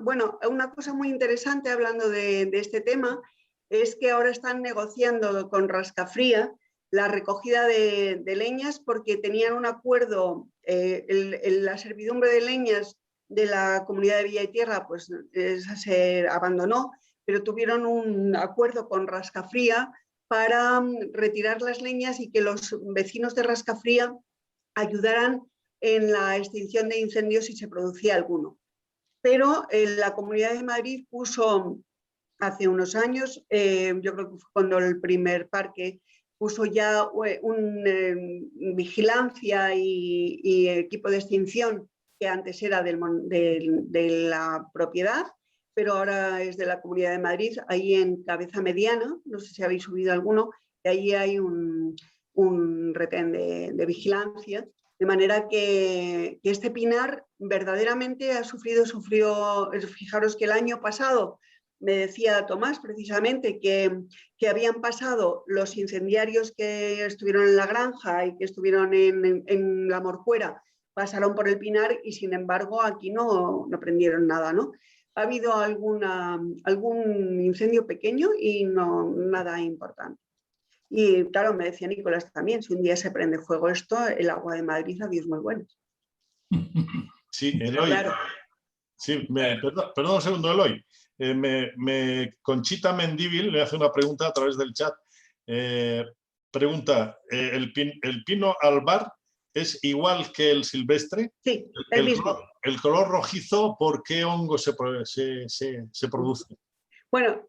bueno, una cosa muy interesante hablando de este tema es que ahora están negociando con Rascafría la recogida de leñas porque tenían un acuerdo, la servidumbre de leñas de la Comunidad de Villa y Tierra pues esa se abandonó, pero tuvieron un acuerdo con Rascafría para retirar las leñas y que los vecinos de Rascafría ayudaran en la extinción de incendios si se producía alguno. Pero la Comunidad de Madrid puso hace unos años, yo creo que fue cuando el primer parque puso ya vigilancia y equipo de extinción que antes era de la propiedad, pero ahora es de la Comunidad de Madrid, ahí en Cabeza Mediana, no sé si habéis subido alguno, y ahí hay un retén de vigilancia, de manera que este pinar verdaderamente sufrió, fijaros que el año pasado, me decía Tomás precisamente que habían pasado los incendiarios que estuvieron en la granja y que estuvieron en la Morcuera, pasaron por el pinar y sin embargo aquí no prendieron nada, ¿no? Ha habido algún incendio pequeño y no nada importante. Y claro, me decía Nicolás también, si un día se prende fuego esto, el agua de Madrid, adiós muy buenas. Sí, Eloy. Claro. Sí, perdón un segundo, Eloy. Conchita Mendívil le hace una pregunta a través del chat. Pregunta, ¿el pino albar es igual que el silvestre? Sí, el mismo. El color rojizo, ¿por qué hongo se produce? Bueno,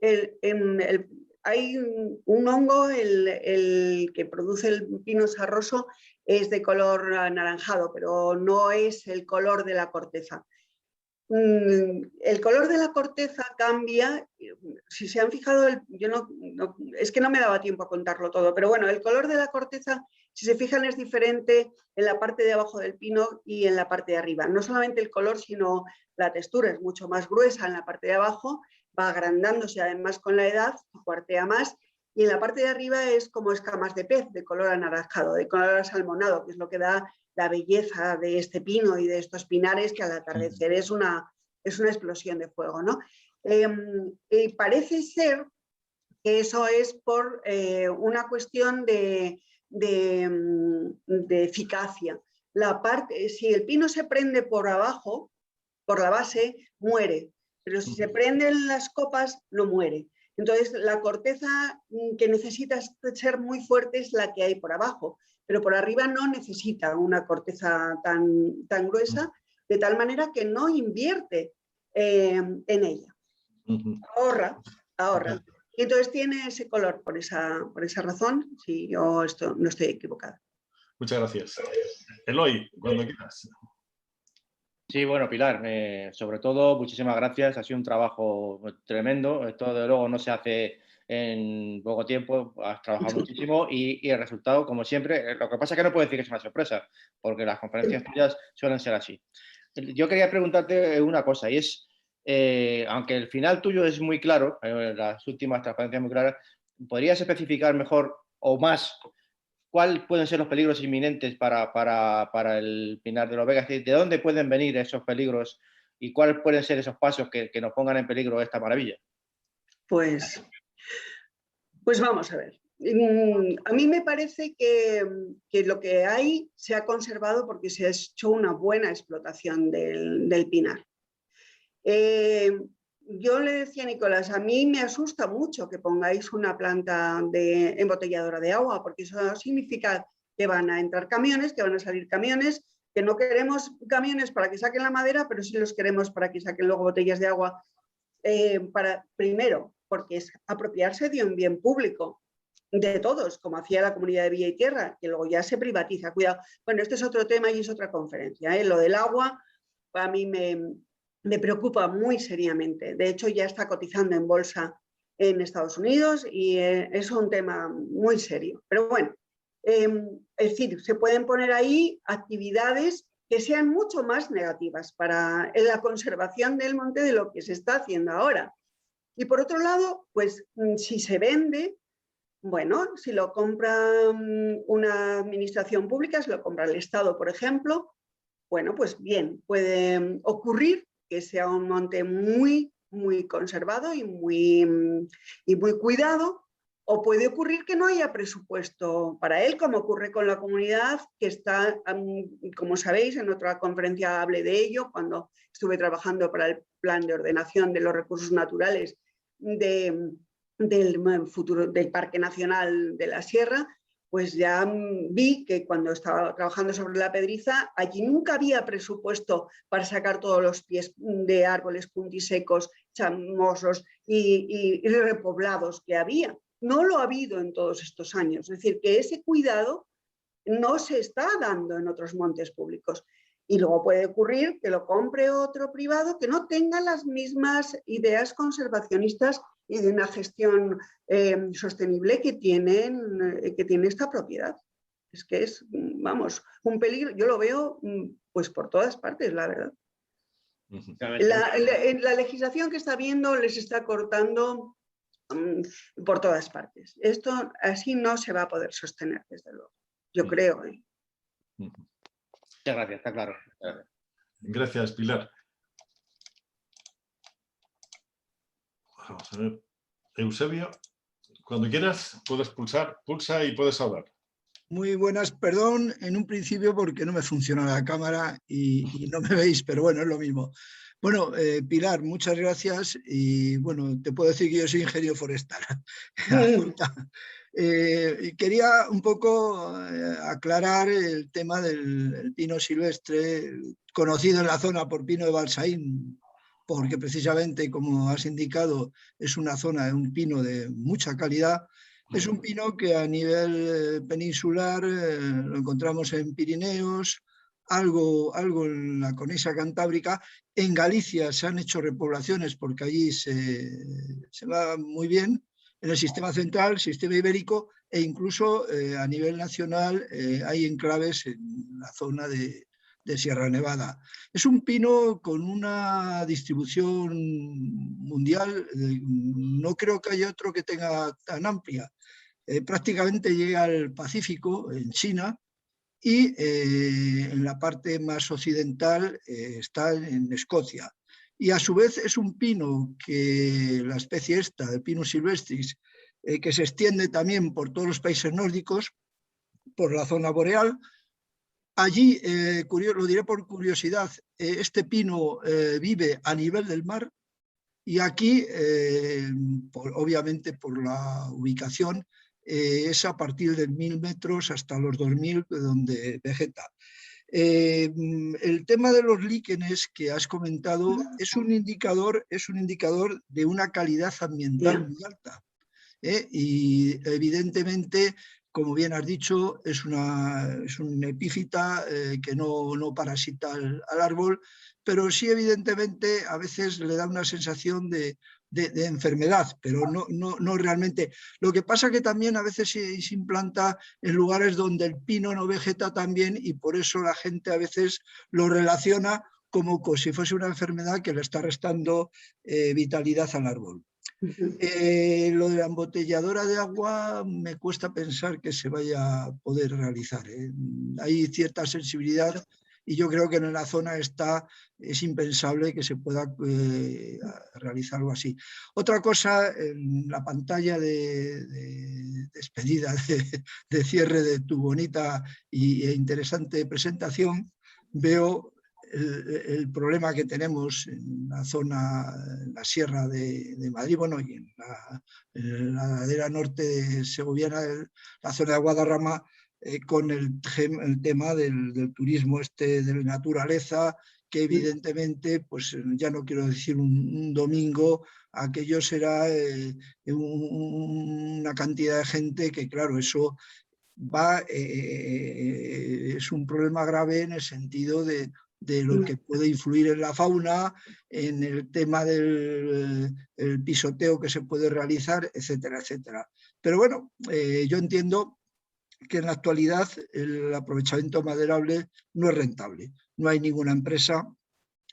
hay un hongo, el que produce el pino sarroso es de color anaranjado, pero no es el color de la corteza. El color de la corteza cambia, si se han fijado, es que no me daba tiempo a contarlo todo, pero bueno, el color de la corteza, si se fijan, es diferente en la parte de abajo del pino y en la parte de arriba. No solamente el color, sino la textura es mucho más gruesa en la parte de abajo, va agrandándose además con la edad, cuartea más, y en la parte de arriba es como escamas de pez, de color anaranjado, de color asalmonado, que es lo que da la belleza de este pino y de estos pinares que al atardecer es una explosión de fuego, ¿no? Y parece ser que eso es por una cuestión de eficacia. Si el pino se prende por abajo, por la base, muere, pero si se prenden las copas, no muere. Entonces, la corteza que necesita ser muy fuerte es la que hay por abajo, pero por arriba no necesita una corteza tan gruesa, de tal manera que no invierte en ella. Ahorra. Y entonces tiene ese color por esa razón, si yo no estoy equivocada. Muchas gracias. Eloy, cuando quieras. Sí, bueno, Pilar, sobre todo, muchísimas gracias. Ha sido un trabajo tremendo. Esto, de luego, no se hace en poco tiempo. Has trabajado muchísimo y el resultado, como siempre, lo que pasa es que no puedo decir que es una sorpresa, porque las conferencias tuyas suelen ser así. Yo quería preguntarte una cosa, y es, aunque el final tuyo es muy claro, las últimas transparencias muy claras, ¿podrías especificar mejor o más cuáles pueden ser los peligros inminentes para el Pinar de los Belgas? ¿De dónde pueden venir esos peligros y cuáles pueden ser esos pasos que nos pongan en peligro esta maravilla? Pues vamos a ver. A mí me parece que lo que hay se ha conservado porque se ha hecho una buena explotación del pinar. yo le decía a Nicolás, a mí me asusta mucho que pongáis una planta de embotelladora de agua, porque eso significa que van a entrar camiones, que van a salir camiones, que no queremos camiones para que saquen la madera, pero sí los queremos para que saquen luego botellas de agua, primero, porque es apropiarse de un bien público, de todos, como hacía la Comunidad de Villa y Tierra, que luego ya se privatiza. Cuidado. Bueno, este es otro tema y es otra conferencia, ¿eh? Lo del agua a mí me preocupa muy seriamente. De hecho, ya está cotizando en bolsa en Estados Unidos y es un tema muy serio. Pero bueno, es decir, se pueden poner ahí actividades que sean mucho más negativas para la conservación del monte de lo que se está haciendo ahora. Y por otro lado, pues si se vende, bueno, si lo compra una administración pública, si lo compra el Estado, por ejemplo, bueno, pues bien, puede ocurrir que sea un monte muy, muy conservado y muy cuidado, o puede ocurrir que no haya presupuesto para él, como ocurre con la comunidad, que está, como sabéis, en otra conferencia hablé de ello, cuando estuve trabajando para el plan de ordenación de los recursos naturales del Parque Nacional de la Sierra, pues ya vi que cuando estaba trabajando sobre la Pedriza, allí nunca había presupuesto para sacar todos los pies de árboles puntisecos, chamosos y repoblados que había. No lo ha habido en todos estos años. Es decir, que ese cuidado no se está dando en otros montes públicos. Y luego puede ocurrir que lo compre otro privado que no tenga las mismas ideas conservacionistas y de una gestión sostenible que tiene esta propiedad. Es que es, vamos, un peligro. Yo lo veo pues por todas partes, la verdad. La legislación que está viendo les está cortando por todas partes. Esto así no se va a poder sostener, desde luego. Yo creo. Muchas gracias, está claro. Gracias, Pilar. Vamos a ver. Eusebio, cuando quieras puedes pulsa y puedes hablar. Muy buenas, perdón en un principio porque no me funciona la cámara y no me veis, pero bueno, es lo mismo. Bueno, Pilar, muchas gracias y bueno, te puedo decir que yo soy ingeniero forestal. Quería un poco aclarar el tema del pino silvestre, conocido en la zona por pino de Balsaín, porque precisamente, como has indicado, es una zona de un pino de mucha calidad. Es un pino que a nivel peninsular lo encontramos en Pirineos, algo en la cornisa cantábrica. En Galicia se han hecho repoblaciones porque allí se va muy bien. En el sistema central, sistema ibérico, e incluso a nivel nacional hay enclaves en la zona de Sierra Nevada. Es un pino con una distribución mundial, no creo que haya otro que tenga tan amplia. Prácticamente llega al Pacífico, en China, y en la parte más occidental está en Escocia. Y a su vez es un pino que la especie esta, el Pinus silvestris, que se extiende también por todos los países nórdicos, por la zona boreal. Allí, lo diré por curiosidad, este pino vive a nivel del mar y aquí, obviamente por la ubicación, es a partir de 1000 metros hasta los 2000 donde vegeta. El tema de los líquenes que has comentado es un indicador de una calidad ambiental muy alta. Y evidentemente, como bien has dicho, es un epífita que no parasita al árbol, pero sí evidentemente a veces le da una sensación de enfermedad, pero no realmente. Lo que pasa que también a veces se implanta en lugares donde el pino no vegeta tan bien y por eso la gente a veces lo relaciona como si fuese una enfermedad que le está restando vitalidad al árbol. Lo de la embotelladora de agua me cuesta pensar que se vaya a poder realizar. Hay cierta sensibilidad y yo creo que en la zona es impensable que se pueda realizar algo así. Otra cosa, en la pantalla de despedida, de cierre de tu bonita e interesante presentación, veo el problema que tenemos en la zona, en la sierra de Madrid, bueno, y en la ladera norte segoviana, la zona de Guadarrama, con el tema del turismo de naturaleza, que evidentemente, pues ya no quiero decir un domingo, aquello será una cantidad de gente que, claro, eso es un problema grave en el sentido de lo que puede influir en la fauna, en el tema del pisoteo que se puede realizar, etcétera, etcétera. Pero bueno, yo entiendo que en la actualidad el aprovechamiento maderable no es rentable. No hay ninguna empresa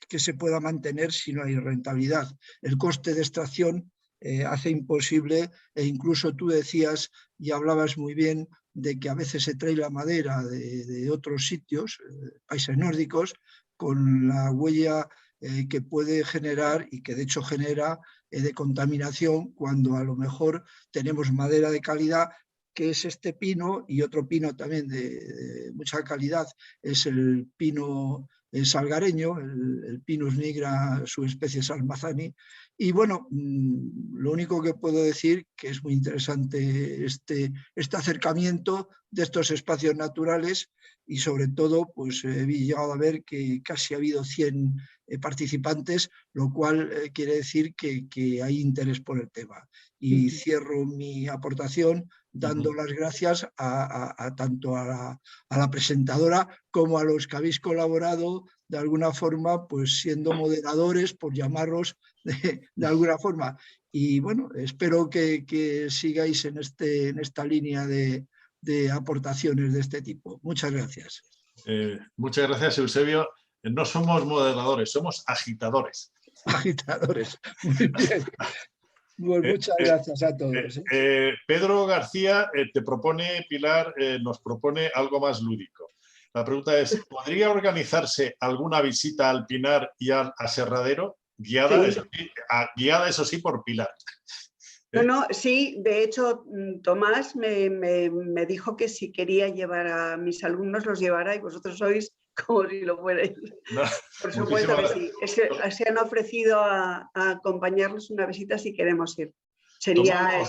que se pueda mantener si no hay rentabilidad. El coste de extracción hace imposible, e incluso tú decías y hablabas muy bien de que a veces se trae la madera de otros sitios, países nórdicos, con la huella que puede generar y que de hecho genera de contaminación, cuando a lo mejor tenemos madera de calidad, que es este pino, y otro pino también de mucha calidad es el pino salgareño, el Pinus nigra, subespecie Salmazani. Y bueno, lo único que puedo decir que es muy interesante este acercamiento de estos espacios naturales, y sobre todo pues he llegado a ver que casi ha habido 100 participantes, lo cual quiere decir que hay interés por el tema. Y cierro mi aportación dando las gracias tanto a la presentadora como a los que habéis colaborado de alguna forma, pues siendo moderadores, por llamarlos de alguna forma. Y bueno, espero que sigáis en esta línea de aportaciones de este tipo. Muchas gracias. Muchas gracias, Eusebio. No somos moderadores, somos agitadores. Agitadores. Muy bien. Pues muchas gracias a todos. Pedro García te propone, Pilar, nos propone algo más lúdico. La pregunta es, ¿podría organizarse alguna visita al Pinar y al Aserradero? Guiada, sí. Guiada, eso sí, por Pilar. No, sí, de hecho, Tomás me dijo que si quería llevar a mis alumnos, los llevara, y vosotros sois como si lo fuerais. No, por supuesto que sí. Es que se han ofrecido a acompañarnos una visita si queremos ir. Sería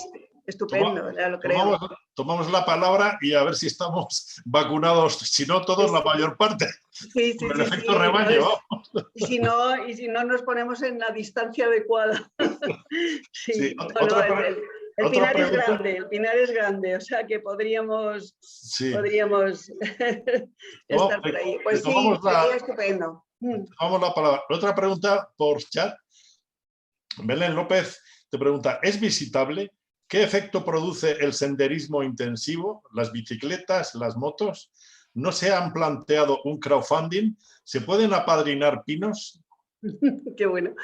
estupendo, ya lo creo. Tomamos la palabra y a ver si estamos vacunados, si no todos, la mayor parte. Sí, con el efecto rebaño. Y si no nos ponemos en la distancia adecuada. Sí, el Pinar es grande, o sea que podríamos estar por ahí. Pues sí, sería estupendo. Tomamos la palabra. Otra pregunta por chat. Belén López te pregunta, ¿es visitable? ¿Qué efecto produce el senderismo intensivo, las bicicletas, las motos? ¿No se han planteado un crowdfunding? ¿Se pueden apadrinar pinos? Qué bueno.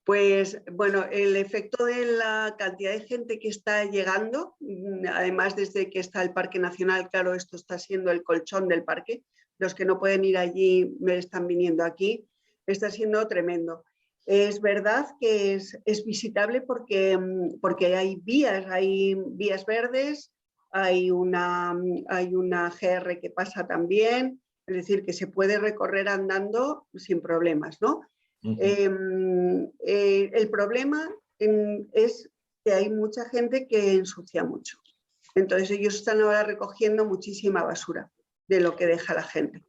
Pues bueno, el efecto de la cantidad de gente que está llegando, además desde que está el Parque Nacional, claro, esto está siendo el colchón del parque. Los que no pueden ir allí me están viniendo aquí. Está siendo tremendo. Es verdad que es visitable porque hay vías verdes, hay una GR que pasa también, es decir, que se puede recorrer andando sin problemas, ¿no? El problema es que hay mucha gente que ensucia mucho. Entonces ellos están ahora recogiendo muchísima basura de lo que deja la gente.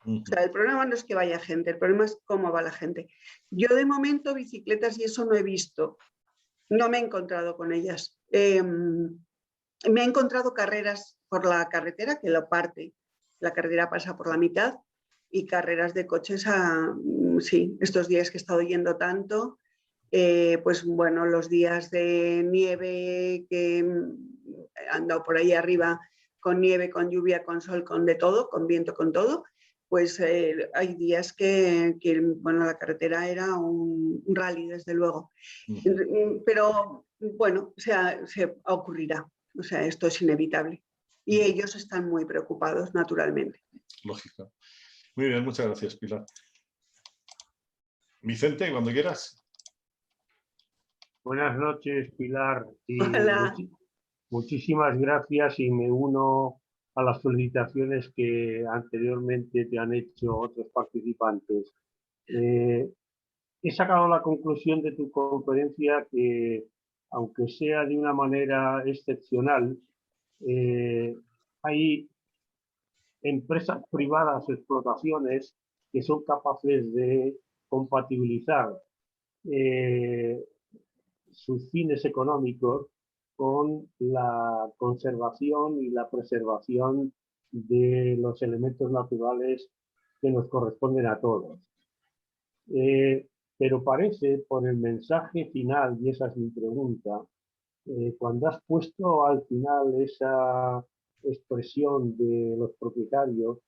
O sea, el problema no es que vaya gente, el problema es cómo va la gente. Yo de momento bicicletas y eso no he visto, no me he encontrado con ellas. Me he encontrado carreras por la carretera que lo parte, la carretera pasa por la mitad, y carreras de coches, sí, estos días que he estado yendo tanto, pues bueno, los días de nieve que he andado por ahí arriba con nieve, con lluvia, con sol, con de todo, con viento, con todo, pues hay días que bueno, la carretera era un rally, desde luego. Pero bueno, o sea, se ocurrirá, o sea, esto es inevitable. Y ellos están muy preocupados, naturalmente. Lógico. Muy bien, muchas gracias, Pilar. Vicente, cuando quieras. Buenas noches, Pilar. Y hola. Muchísimas gracias, y me uno a las felicitaciones que anteriormente te han hecho otros participantes. He sacado la conclusión de tu conferencia que, aunque sea de una manera excepcional, hay empresas privadas, explotaciones, que son capaces de compatibilizar sus fines económicos con la conservación y la preservación de los elementos naturales que nos corresponden a todos. Pero parece, por el mensaje final, y esa es mi pregunta, cuando has puesto al final esa expresión de los propietarios,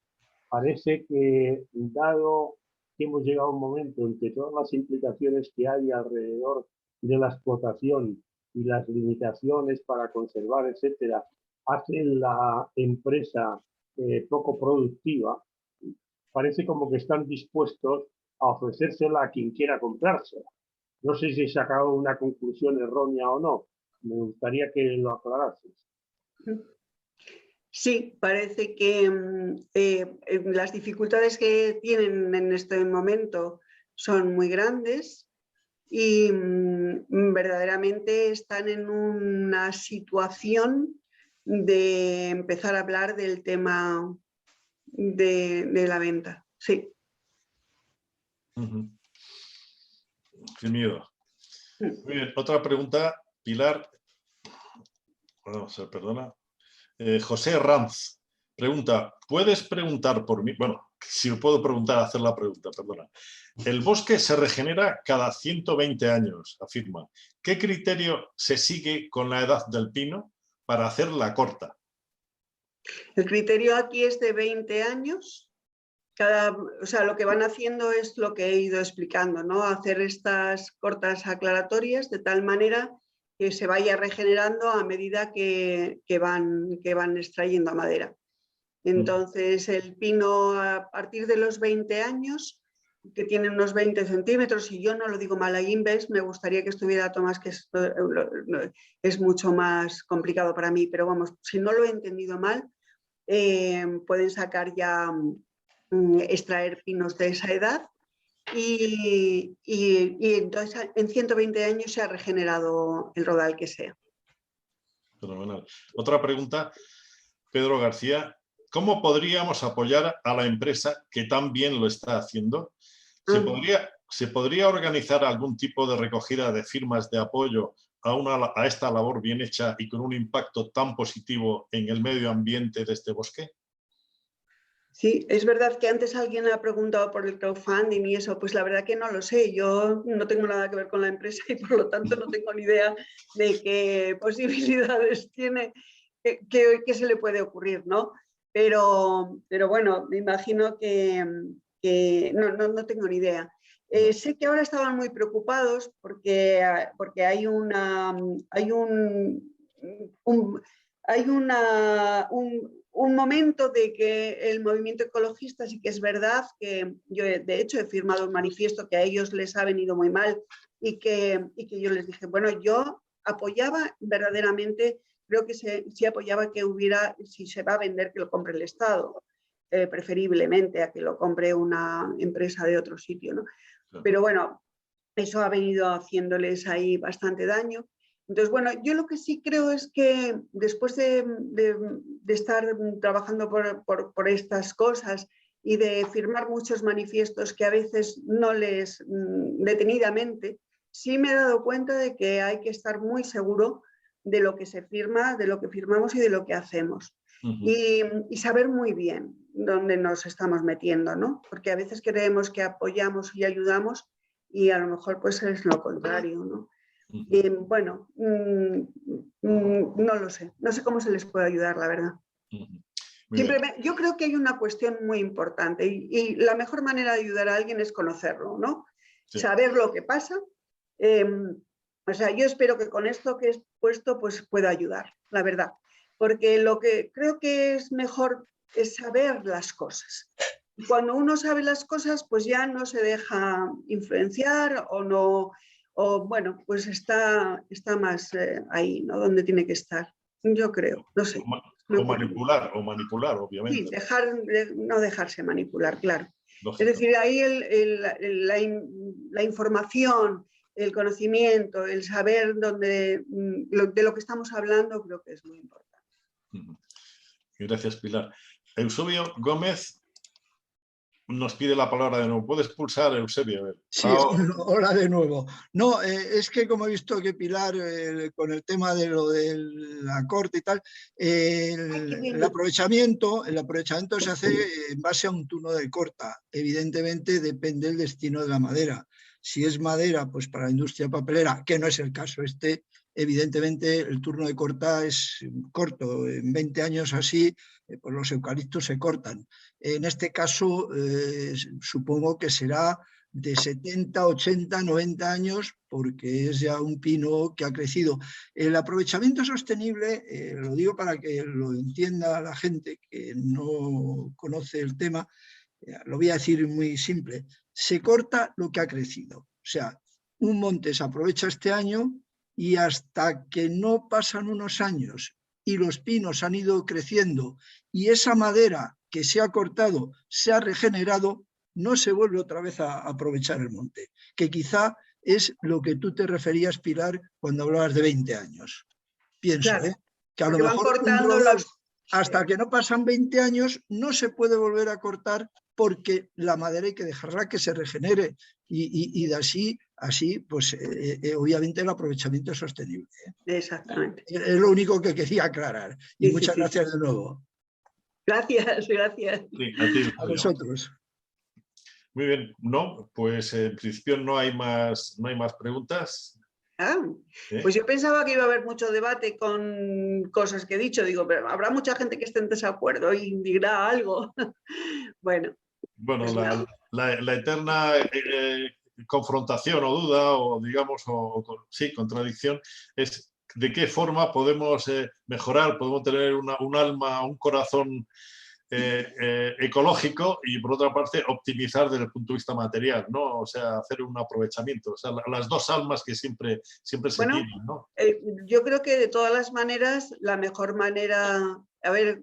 parece que, dado que hemos llegado a un momento en que todas las implicaciones que hay alrededor de la explotación y las limitaciones para conservar, etcétera, hacen la empresa poco productiva, parece como que están dispuestos a ofrecérsela a quien quiera comprársela. No sé si he sacado una conclusión errónea o no. Me gustaría que lo aclarases. Sí, parece que las dificultades que tienen en este momento son muy grandes y verdaderamente están en una situación de empezar a hablar del tema de la venta. Sí. Qué miedo. Muy bien, otra pregunta, Pilar. Bueno, perdona. José Ranz pregunta, ¿puedes preguntar por mí? Bueno, si puedo preguntar, hacer la pregunta, perdona. El bosque se regenera cada 120 años, afirma. ¿Qué criterio se sigue con la edad del pino para hacerla corta? El criterio aquí es de 20 años. O sea, lo que van haciendo es lo que he ido explicando, ¿no? Hacer estas cortas aclaratorias de tal manera que se vaya regenerando a medida que van extrayendo madera. Entonces, el pino a partir de los 20 años, que tiene unos 20 centímetros, y yo no lo digo mal, ahí Inves, me gustaría que estuviera Tomás, que es mucho más complicado para mí, pero vamos, si no lo he entendido mal, pueden sacar ya, extraer pinos de esa edad y entonces en 120 años se ha regenerado el rodal que sea. Fenomenal. Otra pregunta, Pedro García. ¿Cómo podríamos apoyar a la empresa que tan bien lo está haciendo? ¿Se podría organizar algún tipo de recogida de firmas de apoyo a esta labor bien hecha y con un impacto tan positivo en el medio ambiente de este bosque? Sí, es verdad que antes alguien ha preguntado por el crowdfunding y eso, pues la verdad que no lo sé. Yo no tengo nada que ver con la empresa y por lo tanto no tengo ni idea de qué posibilidades tiene, qué se le puede ocurrir, ¿no? Pero bueno, me imagino que no tengo ni idea. Sé que ahora estaban muy preocupados porque hay un momento de que el movimiento ecologista, sí que es verdad que yo de hecho he firmado un manifiesto que a ellos les ha venido muy mal y que yo les dije, bueno, yo apoyaba verdaderamente, creo que sí apoyaba que hubiera, si se va a vender, que lo compre el Estado, preferiblemente a que lo compre una empresa de otro sitio, ¿no? Pero bueno, eso ha venido haciéndoles ahí bastante daño. Entonces, bueno, yo lo que sí creo es que después de estar trabajando por estas cosas y de firmar muchos manifiestos que a veces no les detenidamente, sí me he dado cuenta de que hay que estar muy seguro de lo que se firma, de lo que firmamos y de lo que hacemos. Y saber muy bien dónde nos estamos metiendo, ¿no? Porque a veces creemos que apoyamos y ayudamos y a lo mejor pues es lo contrario, ¿no? Bueno, no lo sé, no sé cómo se les puede ayudar, la verdad. Yo creo que hay una cuestión muy importante y la mejor manera de ayudar a alguien es conocerlo, ¿no? Sí. Saber lo que pasa. O sea, yo espero que con esto que he puesto pues pueda ayudar, la verdad. Porque lo que creo que es mejor es saber las cosas. Cuando uno sabe las cosas, pues ya no se deja influenciar o no... O bueno, pues está más ahí, ¿no? Donde tiene que estar, yo creo, no sé. O manipular, obviamente. Sí, no dejarse manipular, claro. Lógico. Es decir, ahí la información, el conocimiento, el saber de lo que estamos hablando, creo que es muy importante. Gracias, Pilar. Eusebio Gómez nos pide la palabra de nuevo. ¿Puedes pulsar, Eusebio? A ver. Sí, hola de nuevo. No, es que como he visto que Pilar, con el tema de lo de la corte y tal, el aprovechamiento se hace en base a un turno de corta. Evidentemente depende del destino de la madera. Si es madera, pues para la industria papelera, que no es el caso este, evidentemente el turno de corta es corto. En 20 años así, pues los eucaliptos se cortan. En este caso, supongo que será de 70, 80, 90 años, porque es ya un pino que ha crecido. El aprovechamiento sostenible, lo digo para que lo entienda la gente que no conoce el tema, lo voy a decir muy simple, se corta lo que ha crecido. O sea, un monte se aprovecha este año y hasta que no pasan unos años y los pinos han ido creciendo y esa madera que se ha cortado se ha regenerado, no se vuelve otra vez a aprovechar el monte, que quizá es lo que tú te referías, Pilar, cuando hablabas de 20 años. Pienso, claro, que a lo mejor cortando hasta que no pasan 20 años no se puede volver a cortar porque la madera hay que dejarla que se regenere y de así pues obviamente el aprovechamiento es sostenible. Exactamente. Es lo único que quería aclarar. Y muchas gracias de nuevo. Gracias, gracias. Sí, a ti, a vosotros. Muy bien, no, pues en principio no hay más preguntas. Pues yo pensaba que iba a haber mucho debate con cosas que he dicho, digo, pero habrá mucha gente que esté en desacuerdo y dirá algo. Bueno, pues la eterna confrontación o duda o digamos, sí, contradicción es de qué forma podemos mejorar, podemos tener un alma, un corazón ecológico y por otra parte optimizar desde el punto de vista material, ¿no? O sea, hacer un aprovechamiento, o sea, las dos almas que siempre se tienen, ¿no? Yo creo que de todas las maneras, la mejor manera, a ver,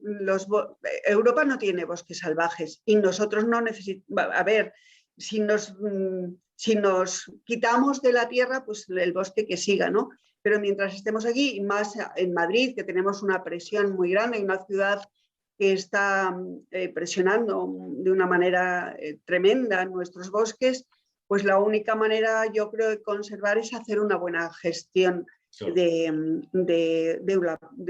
Europa no tiene bosques salvajes y nosotros no necesitamos, a ver, si nos quitamos de la tierra, pues el bosque que siga, ¿no? Pero mientras estemos aquí, y más en Madrid, que tenemos una presión muy grande, y una ciudad que está presionando de una manera tremenda nuestros bosques, pues la única manera, yo creo, de conservar es hacer una buena gestión de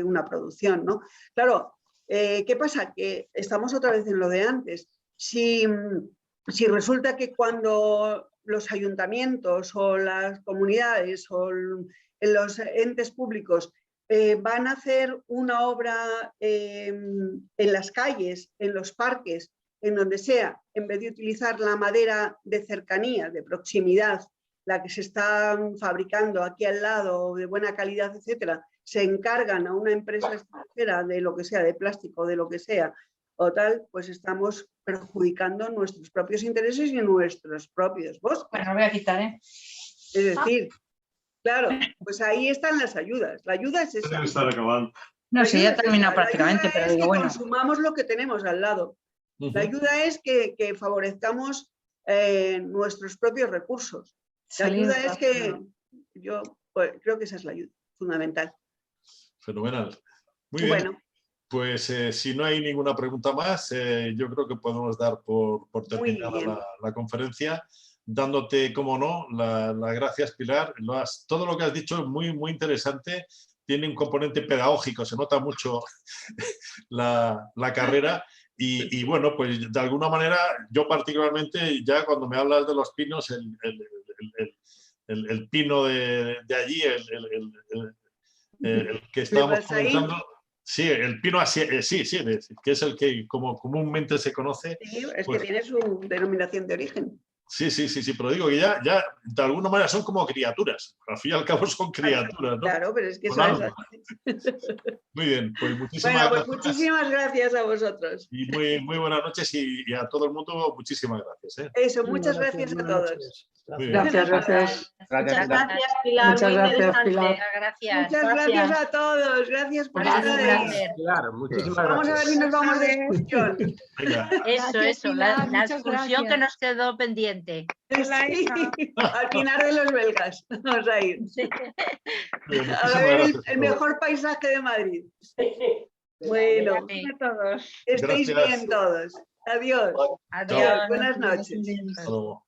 una producción, ¿no? Claro, ¿qué pasa? Que estamos otra vez en lo de antes. Si resulta que cuando los ayuntamientos o las comunidades o los entes públicos van a hacer una obra en las calles, en los parques, en donde sea, en vez de utilizar la madera de cercanía, de proximidad, la que se está fabricando aquí al lado, de buena calidad, etcétera, se encargan a una empresa extranjera de lo que sea, de plástico, de lo que sea, o tal, pues estamos perjudicando nuestros propios intereses y nuestros propios bosques. Bueno, lo voy a quitar, ¿eh? Es decir, claro, pues ahí están las ayudas. La ayuda es esa. Estar acabando. No sé, ya termina prácticamente, pero digo, bueno. Consumamos lo que tenemos al lado. La ayuda es que favorezcamos nuestros propios recursos. La ayuda es que yo creo que esa es la ayuda fundamental. Fenomenal. Muy bien. Bueno. Pues si no hay ninguna pregunta más, yo creo que podemos dar por terminada la conferencia, dándote, como no, las gracias, Pilar. Todo lo que has dicho es muy, muy interesante. Tiene un componente pedagógico, se nota mucho la carrera. Y bueno, pues de alguna manera, yo particularmente, ya cuando me hablas de los pinos, el pino de allí, el que estábamos comentando, sí, el pino así, sí, que es el que como comúnmente se conoce. Sí, es pues, que tiene su denominación de origen. Sí, pero digo que ya de alguna manera son como criaturas. Al fin y al cabo son criaturas, ¿no? Claro, pero es que Con eso es alma. así. Muy bien, pues muchísimas Bueno, pues gracias. muchísimas gracias a vosotros. Y muy buenas noches y a todo el mundo muchísimas gracias. Eso, muchas gracias a buenas todos. noches. Muy bien. Gracias. Gracias, Muchas Pilar. gracias, Pilar. Muchas muy gracias, interesante. Pilar. Gracias. Muchas gracias a todos. Gracias por Gracias, estar un ahí. placer. Claro, muchísimas Vamos a ver si gracias. nos vamos de excursión. Venga. Eso, la excursión que nos quedó pendiente. Hola, Sí, hija. al Pinar de los Belgas. Vamos a ir. Sí. Muy bien, A muchísimas ver gracias. el mejor paisaje de Madrid. Bueno, Sí. A todos. que estéis Gracias. bien todos. Adiós. Adiós. Buenas noches. Hasta luego.